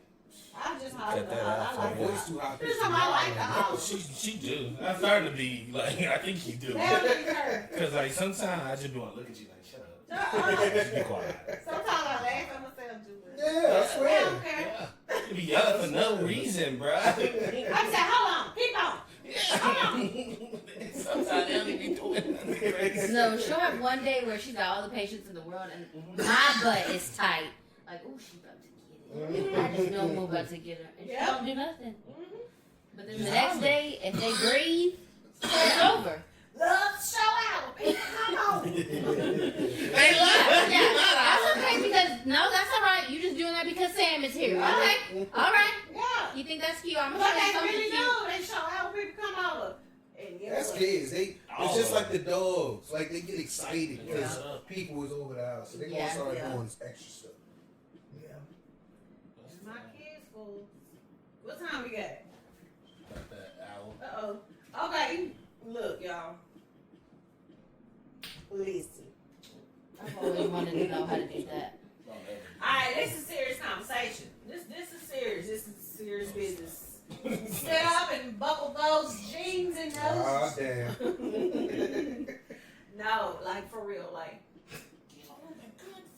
I'm just hollering. Cut that I out. like My voice too high. This time I like the holler. She do. I'm starting to be like, I think you do. That'll be her. Because like sometimes I just be want to look at you like, shut up. Uh-uh. Just be quiet. Sometimes I laugh at myself too. Yeah, I I swear. don't care. Yeah. You be yelling for no reason, bro. I'm saying, hold on, keep on. Sometimes they don't even be doing nothing crazy. No, she'll have one day where she's got all the patience in the world and my butt is tight. Like, oh, she about to get it. I just know I'm about to get her. And she Yep. don't do nothing. Mm-hmm. But then the next day, if they breathe, it's over. Love show out. People come on. They lie. Yeah, that's okay because, no, that's all right. You just doing that because Sam is here. Okay, all right. Yeah. You think that's cute? I'm But going to show you they something really cute. do. They show out when people come over. And guess That's what? kids. It's just like the dogs. Like they get excited because Yeah. people is over the house, so they gonna Yeah. start Yeah. doing this extra stuff. Yeah. My kids fool. What time we got? About that hour. Uh-oh. Okay, look, y'all. Listen. I've always wanted to know how to do that. Alright, this is serious conversation. This is serious. This is serious business. Sit up and buckle those jeans and Ah, those. damn. No, like for real, like.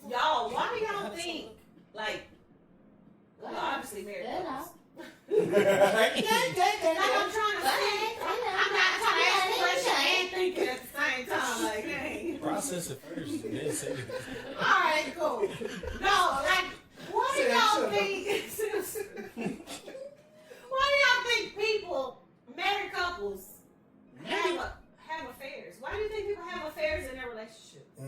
Y'all, why do y'all think, like, well, obviously married Get couples. out. Like I'm trying to say, I'm not trying to ask a question and thinking at the same time, like, dang. Process it first and then say it. Alright, cool. No, like, what do y'all think? Why do y'all think people, married couples, have affairs? Why do you think people have affairs in their relationships?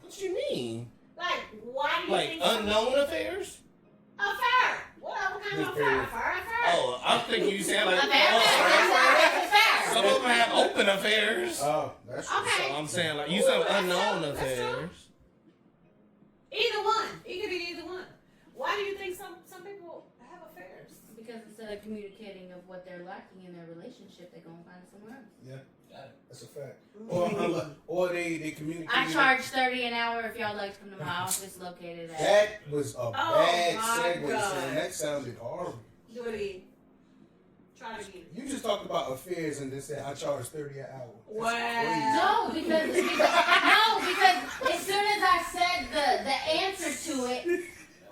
What you mean? Like, why do you Like think unknown affairs? affair? What kind of affair? Affair? Oh, I'm thinking you sound like Affair. some of them have open affairs. Oh, that's true. Okay. So I'm saying like you some unknown That's true. affairs. Either one. It could be either one. Why do you think some people have affairs? Because instead of communicating of what they're lacking in their relationship, they're going to find it somewhere else. Yeah, that's a fact. Or they communicate. I charge $30 an hour if y'all like to come to my office located at. That was a bad my segue, God. son. That sounded horrible. Do it again. Try it again. You just talked about affairs and then said I charge $30 an hour. That's Wow. No, because as soon as I said the answer to it,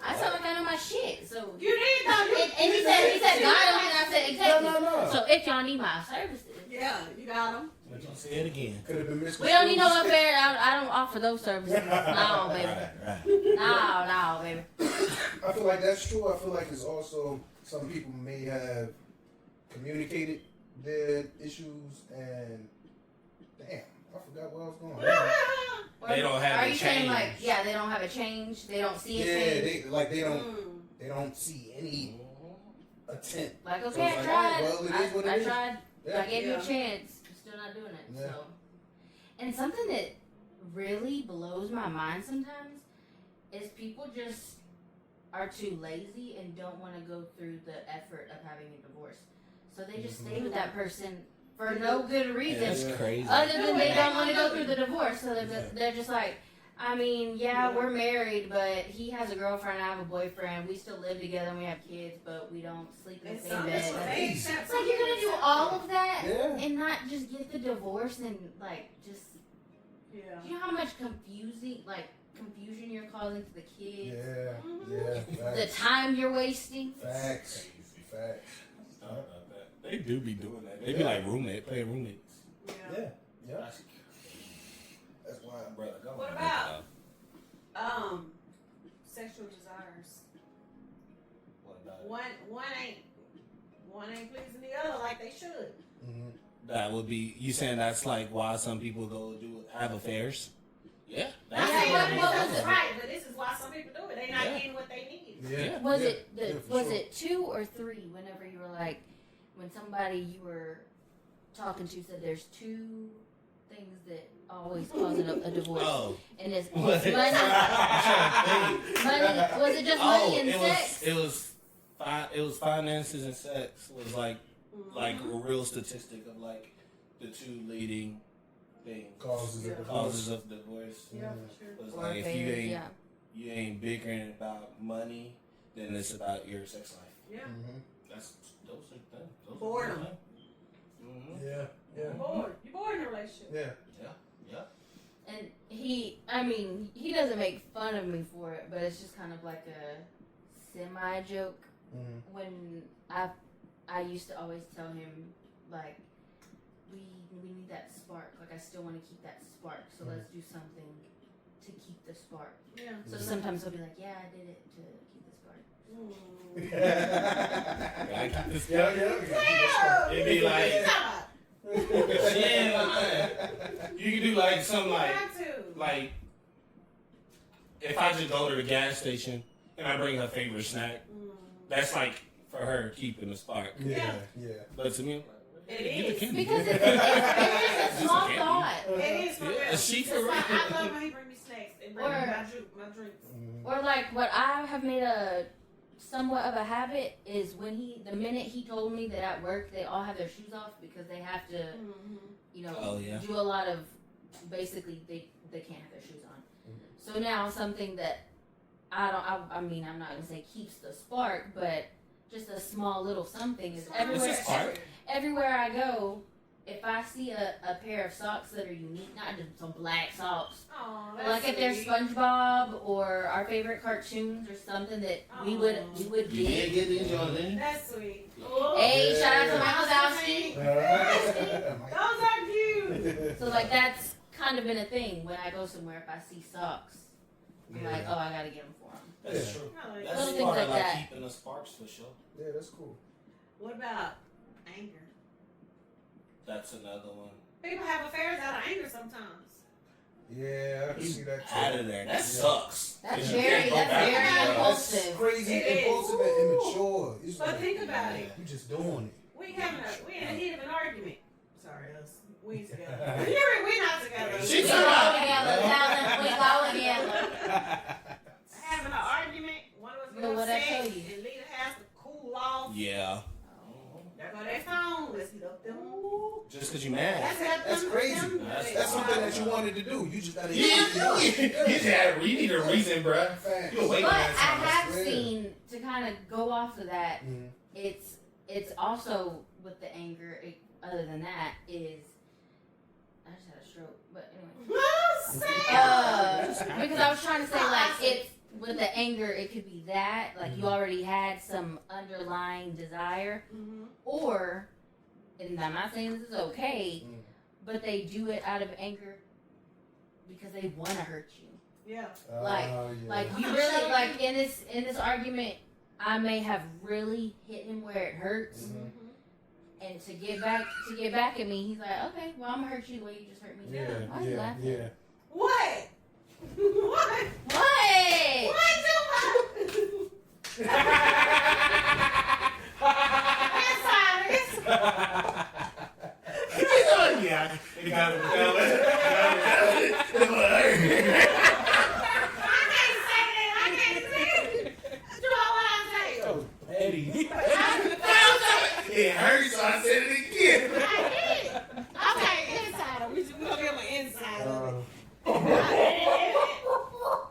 I sound like I know my shit. So You did though. and he said God only, and I said exactly. No. So if y'all need my services, Yeah, you got them. But you say it again. Could have been we misconstrued. don't need no affair. I don't offer those services. No, baby. Right. No, baby. I feel like that's true. I feel like it's also some people may have communicated their issues and damn, I forgot where I was going. They don't have Are a you saying change. like, yeah, they don't have a change? They don't see a Yeah, change? they don't see any attempt. Like, So okay, it's I like, tried. oh, well, it is what it I is. tried. Yeah. I gave you a Yeah. chance. You're still not doing it. Yeah. So, and something that really blows my mind sometimes is people just are too lazy and don't want to go through the effort of having a divorce. So they just stay with that person for no good reason. That's crazy. Other than they don't want to go through the divorce. So they're just like, I mean, yeah, we're married, but he has a girlfriend, I have a boyfriend. We still live together and we have kids, but we don't sleep in the same bed. It's like you're going to do all of that Yeah. and not just get the divorce and, like, just... Yeah. Do you know how much confusion you're causing to the kids? Yeah. The time you're wasting? Facts. They do be doing that. They be like playing roommates. Yeah. That's wild. Brother, go What on. about sexual desires? What about it? One ain't pleasing the other like they should. Mm-hmm. That would be you saying that's like why some people go have affairs? Yeah. Not That's saying what what it was is. right, but this is why some people do it. They not Yeah. getting what they need. Yeah. Was yeah. it Yeah, for was sure. it 2 or 3 whenever you were like, when somebody you were talking to said there's 2 things that always cause a divorce? Oh. And it's What? money. Money. Was it just money and sex? It was finances and sex was like a real statistic of like the 2 leading things Causes of divorce. causes of divorce. Yeah, for sure. Was Or like if affairs, yeah. you ain't bickering about money then it's about your sex life. Yeah. Those are things. Boredom. Yeah. You're bored in a relationship. Yeah. And he doesn't make fun of me for it, but it's just kind of like a semi-joke. When I used to always tell him, like, we need that spark. Like, I still want to keep that spark, so let's do something to keep the spark. Yeah. So sometimes he'll be like, yeah, I did it to keep the spark. I keep this Yeah. It'd be like, you can do like something like if I just go to the gas station and I bring her favorite snack, that's like for her keeping the spark. Yeah. But to me, it is. Because it's a small thought. It is for real. She for real. Like, I love when he bring me snacks and bring me my drinks. Or like what I have made a somewhat of a habit is when the minute he told me that at work they all have their shoes off because they have to, do a lot of, basically they can't have their shoes on. So now something that I'm not gonna say keeps the spark, but just a small little something is everywhere I go. If I see a pair of socks that are unique, not just some black socks, but like if they're SpongeBob or our favorite cartoons or something that we would You dig. get these on then? That's sweet. Hey, shout out to Mike Wazowski. Those are cute. So like that's kind of been a thing when I go somewhere. If I see socks, I'm like, oh, I gotta get them for him. That's true. That's Little part things of like like that. keeping the sparks for sure. Yeah, that's cool. What about anger? That's another one. People have affairs out of anger sometimes. Yeah, I can see that too. Out of there. That sucks. That's You can't very go back to that. impulsive. Crazy, It is. impulsive, and immature. It's But like, think about it. You just doing it. We in the heat of an argument. Sorry, us. We ain't together. We not together. She's We talking go about- together, Talon. We go together. Having an argument, one of us But gonna what I say, tell and you. leader has to cool off. Yeah. There go their phone. Let's heat up them. Just because you mad. That's crazy. That's something that you wanted to do. You just gotta. You need a reason, bruh. You But wait I that time. have seen, to kind of go off of that, it's also with the anger, other than that, is, I just had a stroke, but anyway. Because I was trying to say, like, it's, with the anger, it could be that, like, you already had some underlying desire, or, and I'm not saying this is okay, but they do it out of anger because they want to hurt you. Yeah. Like you really, like in this argument, I may have really hit him where it hurts, and to get back at me, he's like, okay, well, I'm gonna hurt you the way you just hurt me. Why are you laughing? What? What? What? Yeah. You got it. Eddie. It hurts, so I said it again. Okay, insider. We gonna give him an insider.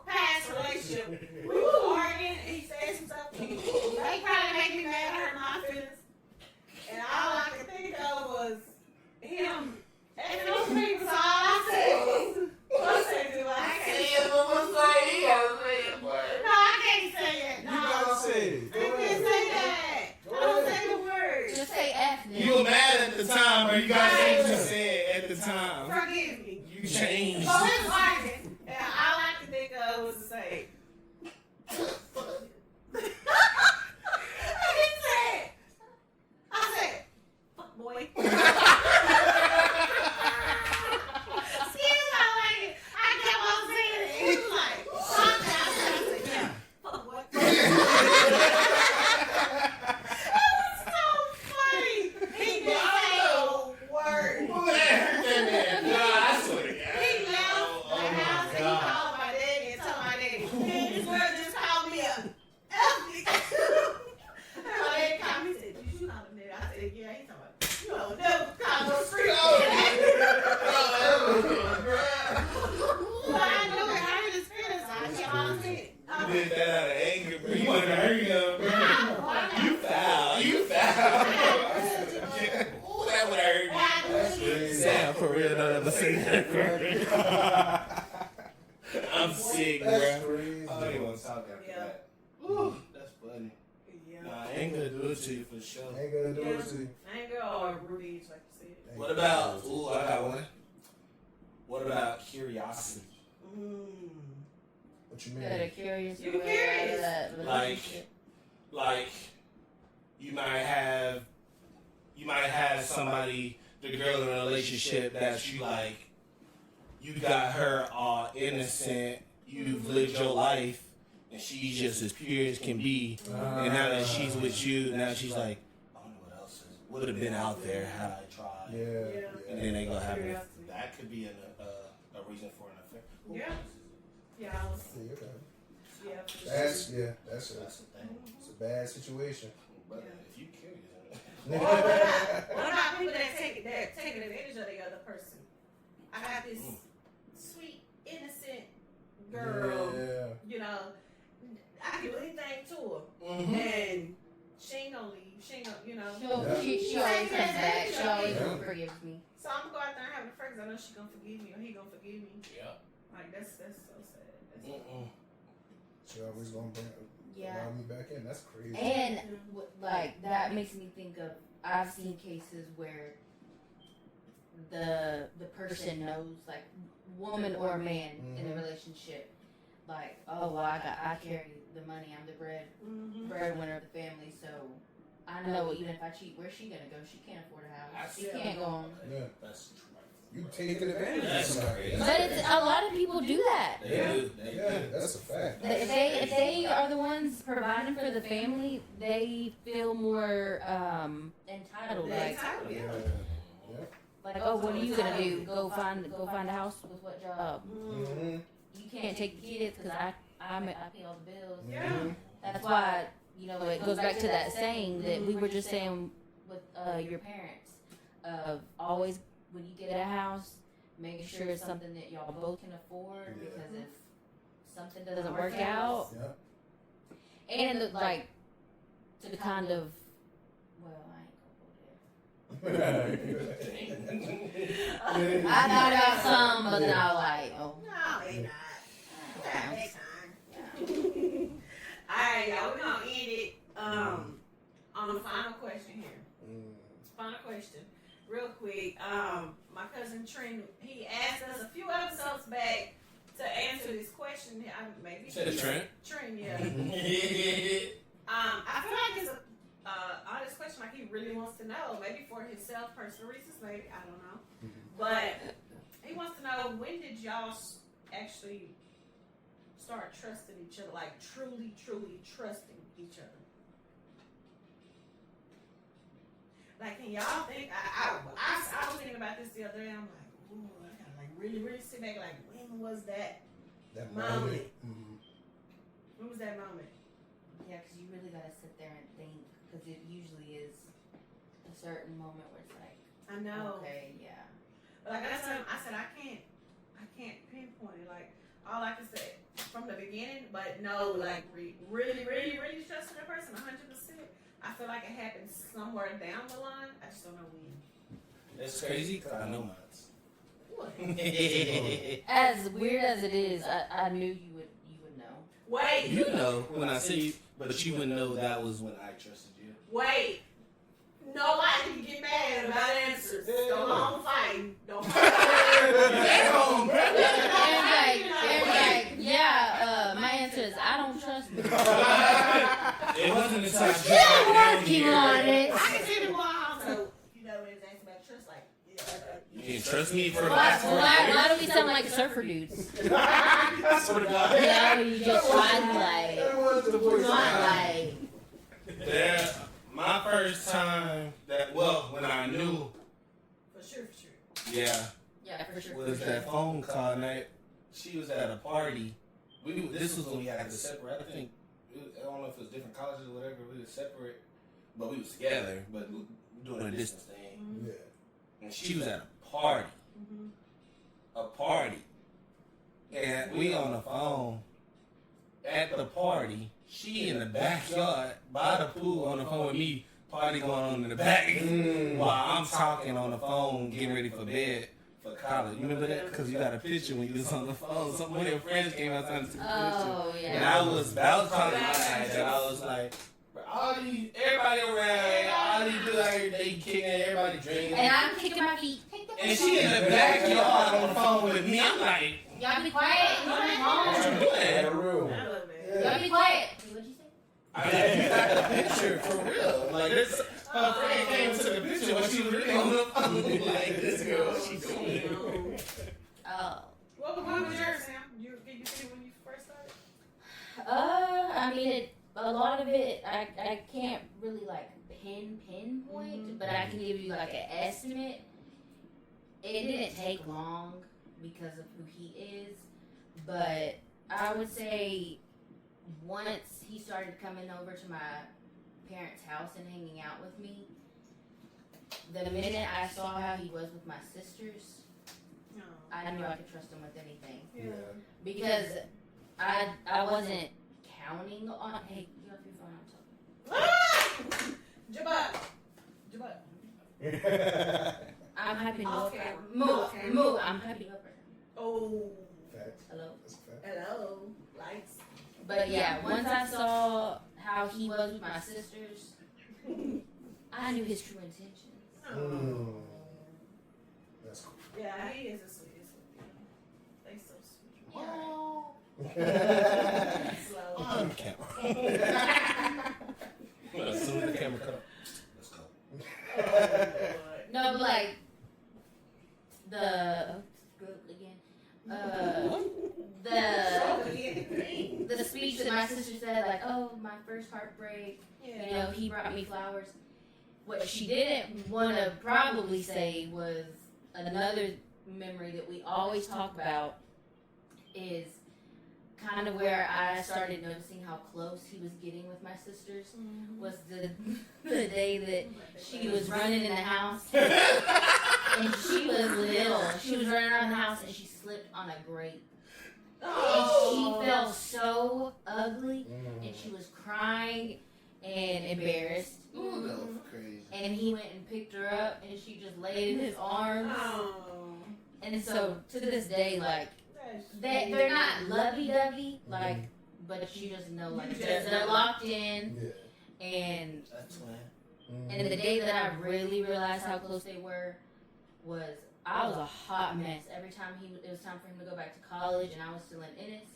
Past relationship. We was arguing, and he said some stuff. They probably make me mad, hurt my feelings. And all I could think of was him. And those people, so all I said was, what I do? I can't say it. No, I can't say it. No. You gotta say it. I can't say that. I don't say the word. Just say F. Then. You were mad at the time, but you gotta say what you said at the time. Forgive me. You changed. So it's arguing. And all I could think of was to say, I said, fuck boy. Excuse my language. I kept on saying it. He was like, calm down. I said, yeah, fuck boy. It was so funny. He didn't say a word. him. You foul. Ooh, that would hurt. That's crazy. Sam, for real, don't ever say that. I'm sick, That's bro. crazy. I don't even want to talk after that. Ooh, that's funny. Yeah. Nah, I ain't gonna do it to you for sure. I ain't gonna do it to you. Anger or revenge, like you said. What about, ooh, I got one. What about curiosity? What you That are mean? curious. You way out of curious? that relationship. Like, you might have somebody, the girl in a relationship that you like, you got her all innocent, you've lived your life, and she's just as pure as can be. And now that she's with you, now she's like, I wonder what else would have been out there had I tried. Yeah. And then they gonna have Curiosity. that could be a reason for an affair. Yeah. Yeah. Yeah. for sure. That's the thing. That's the thing. It's a bad situation. But if you curious, What about people that taking advantage of the other person? I got this sweet, innocent girl. Yeah. You know, I can do anything to her, Mm-hmm. and she ain't gonna leave. She ain't gonna, you know. She always comes back. She always Yeah. forgives me. So I'm gonna go out there and have an affair because I know she gonna forgive me or he gonna forgive me. Yeah. Like that's so sad. That's She always gonna allow me back in. That's crazy. And like that makes me think of, I've seen cases where the person knows, like woman or man in a relationship, like, oh well, I carry the money, I'm the breadwinner of the family, so I know even if I cheat, where's she gonna go? She can't afford a house. She can't go on. Yeah. That's true. You taking advantage of That's somebody. crazy. But a lot of people do that. They do. Yeah, that's a fact. If they are the ones providing for the family, they feel more entitled. Like, oh, what are you gonna do? Go find a house with what job? Mm-hmm. You can't take the kids because I pay all the bills. Mm-hmm. That's why it goes back to that saying that we were just saying with your parents of always, when you get a house, making sure it's something that y'all both can afford, because if something doesn't work out, and like to the kind of, well, I ain't gonna go there. I thought about some, but then I was like, oh. No, they not. Next time. Alright, y'all, we're gonna end it on the final question here. Final question. Real quick. My cousin Trin, he asked us a few episodes back to answer this question. Maybe Trent? Trin, yeah. I feel like it's a honest question, like he really wants to know. Maybe for himself, personal reasons, maybe, I don't know. But he wants to know, when did y'all actually start trusting each other, like truly trusting each other? Like, can y'all think? I was thinking about this the other day. I'm like, ooh, I gotta like really sit back. Like, when was that? That moment. Mm-hmm. When was that moment? Yeah, because you really gotta sit there and think, because it usually is a certain moment where it's like, I know. okay, yeah. But like I said, I can't pinpoint it. Like, all I can say from the beginning, but no, like really trusting a person 100%. I feel like it happens somewhere down the line. I just don't know when. It's crazy because I know mine. What? As weird as it is, I knew you would know. Wait. You know when I see you, but you wouldn't know that was when I trusted you. Wait. Nobody can get mad about answers. Don't long fighting. Don't fight. My answer is I don't trust you. It wasn't until I Still working on it. I can see them going home. So, when it's asking about trust, like, You can trust me for Why do we sound like surfer dudes? You just find like. My first time when I knew, for sure. Yeah, for sure. was that phone call night. She was at a party. This was when we had to separate. I think, I don't know if it was different colleges or whatever. We were separate, but we was together, but doing a distance thing. Yeah. And she was at a party. A party. And we on the phone at the party. She in the backyard by the pool on the phone with me, party going on in the back, while I'm talking on the phone, getting ready for bed for college. You remember that? Because you got a picture when you was on the phone. Some of your friends came outside and took a picture. Oh, yeah. And I was probably my night, and I was like, everybody around, all these dudes out here, they kicking, everybody drinking. And I'm kicking my feet. And she in the backyard on the phone with me. I'm like, y'all be quiet. what you doing? Y'all be quiet. What'd you say? I mean, you got the picture for real. Like this, her friend came and took a picture when she was really on the phone. Like this girl, what she doing? Oh. What was yours, Sam? Did you see when you first started? I mean, a lot of it, I can't really like pinpoint, but I can give you like an estimate. It didn't take long because of who he is, but I would say once he started coming over to my parents' house and hanging out with me, the minute I saw how he was with my sisters, I knew I could trust him with anything. Yeah. Because I wasn't counting on. Hey, get off your phone. I'm talking. Jabat. I'm happy to Okay. Move. I'm happy to go for Oh. Facts. Hello. That's a fact. Hello. Lights. But yeah, once I saw how he was with my sisters, I knew his true intentions. That's cool. Yeah, he is the sweetest. They so sweet. Slow. On camera. As soon as the camera cut, let's go. No, but like the the speech that my sister said, like, oh, my first heartbreak, you know, he brought me flowers. What she didn't want to probably say was another memory that we always talk about is kind of where I started noticing how close he was getting with my sisters was the day that she was running in the house and she was little. She was running around the house and she slipped on a grape. And she felt so ugly and she was crying and embarrassed. Ooh, that was crazy. And he went and picked her up and she just laid in his arms. And so to this day, like, they're not lovey-dovey, like, but you just know, like, they're locked in. Yeah. And That's why. and the day that I really realized how close they were was I was a hot mess. Every time it was time for him to go back to college and I was still in Ennis,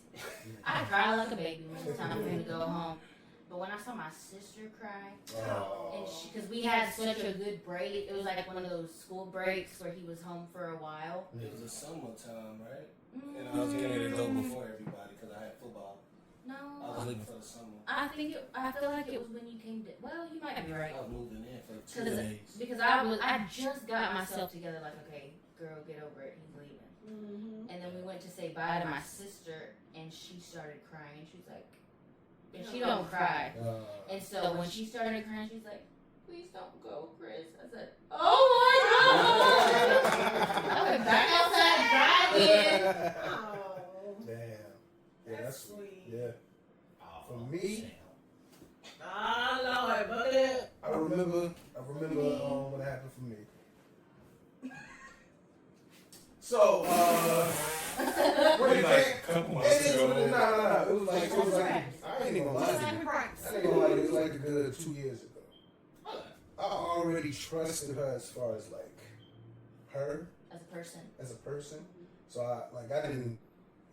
I cried like a baby when it was time for him to go home. But when I saw my sister cry, and because we had such a good break, it was like one of those school breaks where he was home for a while. It was a summertime, right? And I was getting ready to go before everybody because I had football. I No, was looking for the summer. I feel like it was when you came to. Well, you might be right. I was moving in for 2 days. Because I just got myself together. Like, okay, girl, get over it. He's leaving. And then we went to say bye to my sister, and she started crying. She was like, and she don't cry. And so when she started crying, she's like, please don't go, Chris. I said, oh my God. I went back outside crying. Damn. Yeah, that's sweet. Yeah. For me, Lord, but I remember what happened for me. So, Like, couple months ago. Nah. It was like, I ain't even gonna lie to you. It was like a good 2 years ago. I already trusted her as far as like her As a person. So I didn't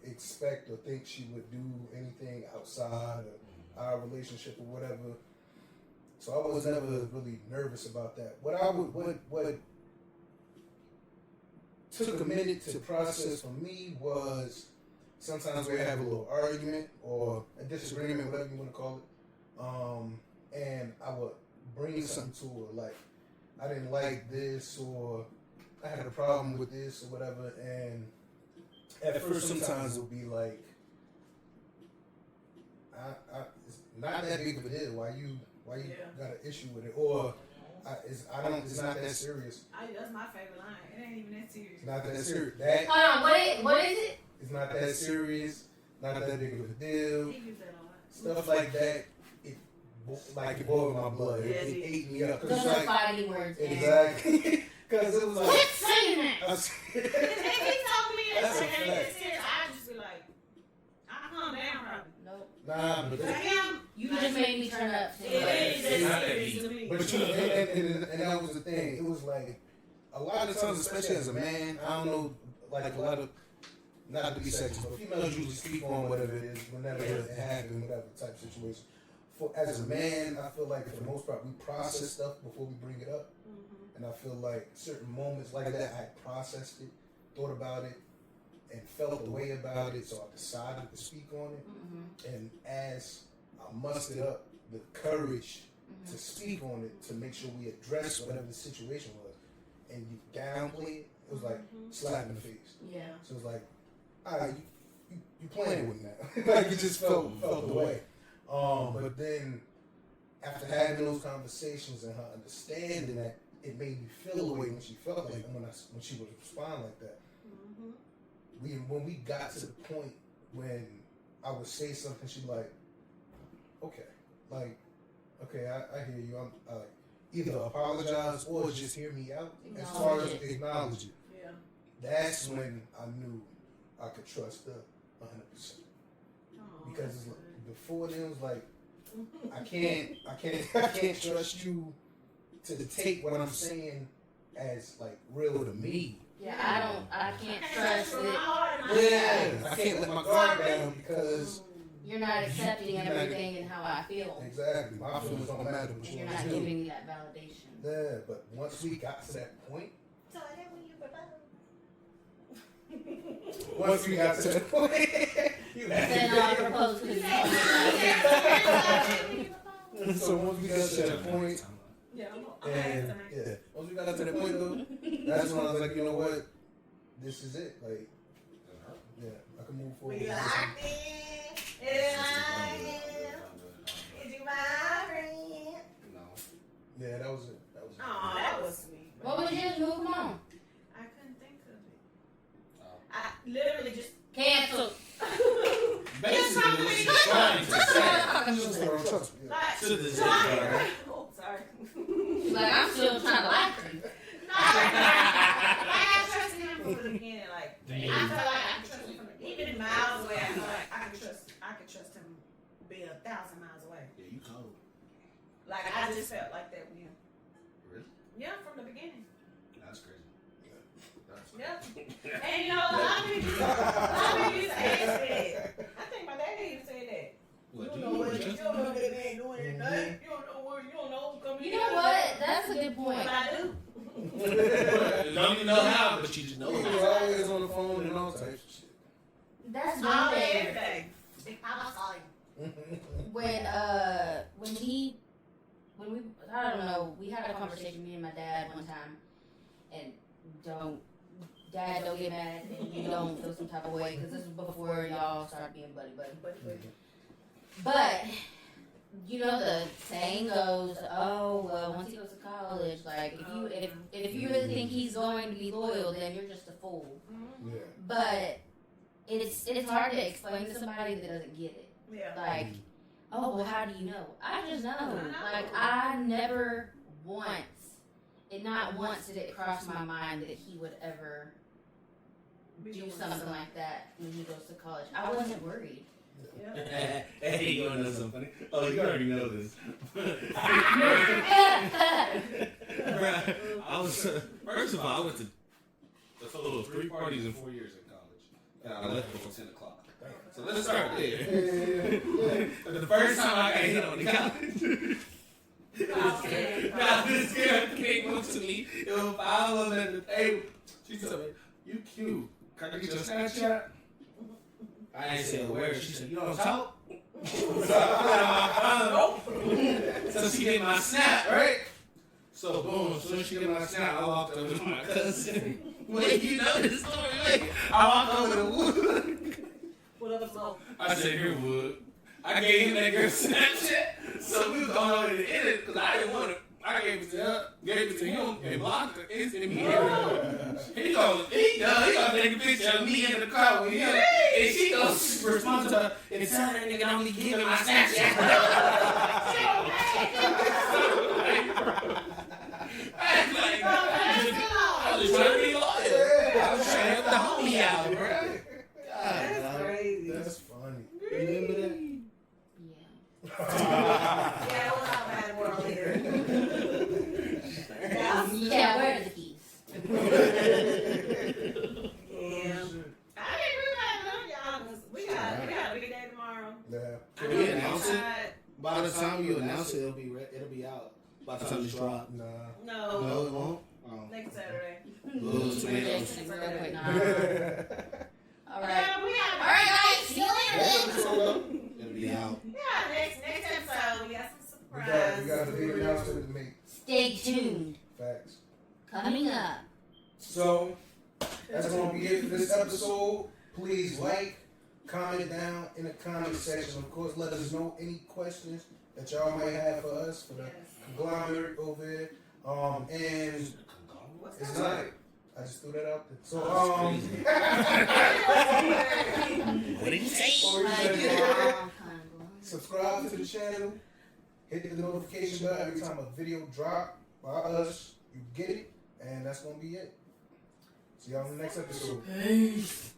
expect or think she would do anything outside of our relationship or whatever. So I was never really nervous about that. What took a minute to process for me was sometimes we have a little argument or a disagreement, whatever you want to call it. And I would bring something to her, like I didn't like this or I had a problem with this or whatever. And at first, sometimes it'll be like, it's not that big of a deal. Why you got an issue with it? Or it's not that serious. that's my favorite line. It ain't even that serious. It's not that serious. Hold on, what is it? It's not that serious. Not that big of a deal. He used that a lot. stuff like that, it boiled my blood. It ate me up. Those are fighting words. Exactly. Because it was like. Quit saying that. If he told me that shit and it's serious, I'd just be like, I'll calm down, probably. Nope. Nah, but For him, You just made me turn up. it is not that serious deep. to me. But and that was the thing. It was like a lot of times, especially as a man, I don't know, like a lot of, not to be sexist, but females usually speak on whatever it is, whenever it happens, whatever type of situation. As a man, I feel like for the most part, we process stuff before we bring it up. And I feel like certain moments like that, I processed it, thought about it, and felt the way about it, so I decided to speak on it. And as I mustered up the courage to speak on it, to make sure we address whatever the situation was, and you downplay it, it was like slap in the face. Yeah. So it was like, all right, you playing with me now. Like it just felt the way. But then after having those conversations and her understanding that, it made me feel the way when she felt like when she would respond like that. When we got to the point when I would say something, she'd be like, okay, I hear you. I'm either apologize or just hear me out as far as acknowledge it. Yeah. That's when I knew I could trust her 100%. Because it's like, before then it was like, I can't trust you to take what I'm saying as like real to me. Yeah, I can't trust it. Yeah, I can't let my guard down because You're not accepting everything and how I feel. exactly my feelings don't matter, but And you're yours not do. giving me that validation. Yeah, but once we got to that point, So then when you propose. once we got to that point, you Then had I'll to. propose to you. So once we got to that point, Yeah, I'm and yeah, once we got to that point though, that's when I was like, you know what, this is it. Like, yeah, I can move forward. We locked in. It's like, is you my friend? Yeah, that was it. That was it. Oh, that was sweet. What was yours? Move on. I couldn't think of it. I literally just Cancel. Basically, what she's trying to say Just don't trust me. like, to the oh, sorry. Like, I'm still trying to like you. No, like I trusted him from the beginning. Like I felt like I could trust him from even miles away. I felt like I could trust him being 1,000 miles away. Yeah, you cold. Like I just felt like that with him. Really? Yeah, from the beginning. That's crazy. That's Yeah. And you know, a lot of people used to ask that. I think my daddy even said that. What, You don't know what that man doing at night. You don't know where you don't know who's coming You in. know what? That's a good point. But I do. You don't even know how, but you just know He was it. always on the phone and all types of shit. That's All one day, thing. every day. I'm sorry. When we I don't know, we had a conversation, me and my dad one time, and Dad, don't get mad and you don't feel some type of way, because this was before y'all started being buddy. But you know the saying goes, oh well, once he goes to college, like if you really think he's going to be loyal, then you're just a fool. Yeah. But it's hard to explain to somebody that doesn't get it. Yeah. Like, oh well, how do you know? I just know. I know. Like I never not once did it cross my mind that he would ever do something like that when he goes to college. I wasn't worried. Yeah. Hey, you wanna know something funny? Oh, you already know this. Bruh, I was first of all, I went to a total of 3 parties in 4 years in college, and I left before 10 o'clock. So let's start there. The first time I got hit on the college. Now this girl came up to me. It was 5 of them at the table. She told me, "You cute. Can I get your Snapchat?" I ain't saying a word. She said, "You don't talk." So I put on my phone. So she get my snap, right? So boom, as soon as she get my snap, I walked over to my cousin. Wait, you know this story? Wait. I walked over to Wood. What other song? I said, "Here, Wood." I gave him that girl Snapchat. So we was going over to the edit because I didn't want it. I gave it to her, gave it to him, and blocked her instantly. He gonna take a picture of me in the car with him. And she goes respond to her and tell her nigga don't be giving my Snapchat. I was trying to be loyal. I was trying to help the homie out, bro. That's crazy. That's funny. You remember that? Yeah. Yeah, we'll have that world here. You can't wear the keys. Yeah. I think we got y'all. We got a big day tomorrow. Yeah. Can we announce it? outside. By the time you announce it, it'll be out. By the time it's dropped. Nah. No. No, it won't. Oh. Next Saturday. Those tomatoes. Listen real quick. Nah. All right. All Alright, guys. See you later. It'll be out. Yeah, next episode we got some We surprises. got a big announcement to make. Stay tuned. Facts. Coming up. So, that's going to be it for this episode. Please like, comment down in the comment section. Of course, let us know any questions that y'all might have for us, for the conglomerate over here. And it's not. I just threw that out there. So, What did you say? subscribe to the channel. Hit the notification bell every time a video drop by us. You get it. And that's going to be it. See y'all in the next episode. Peace.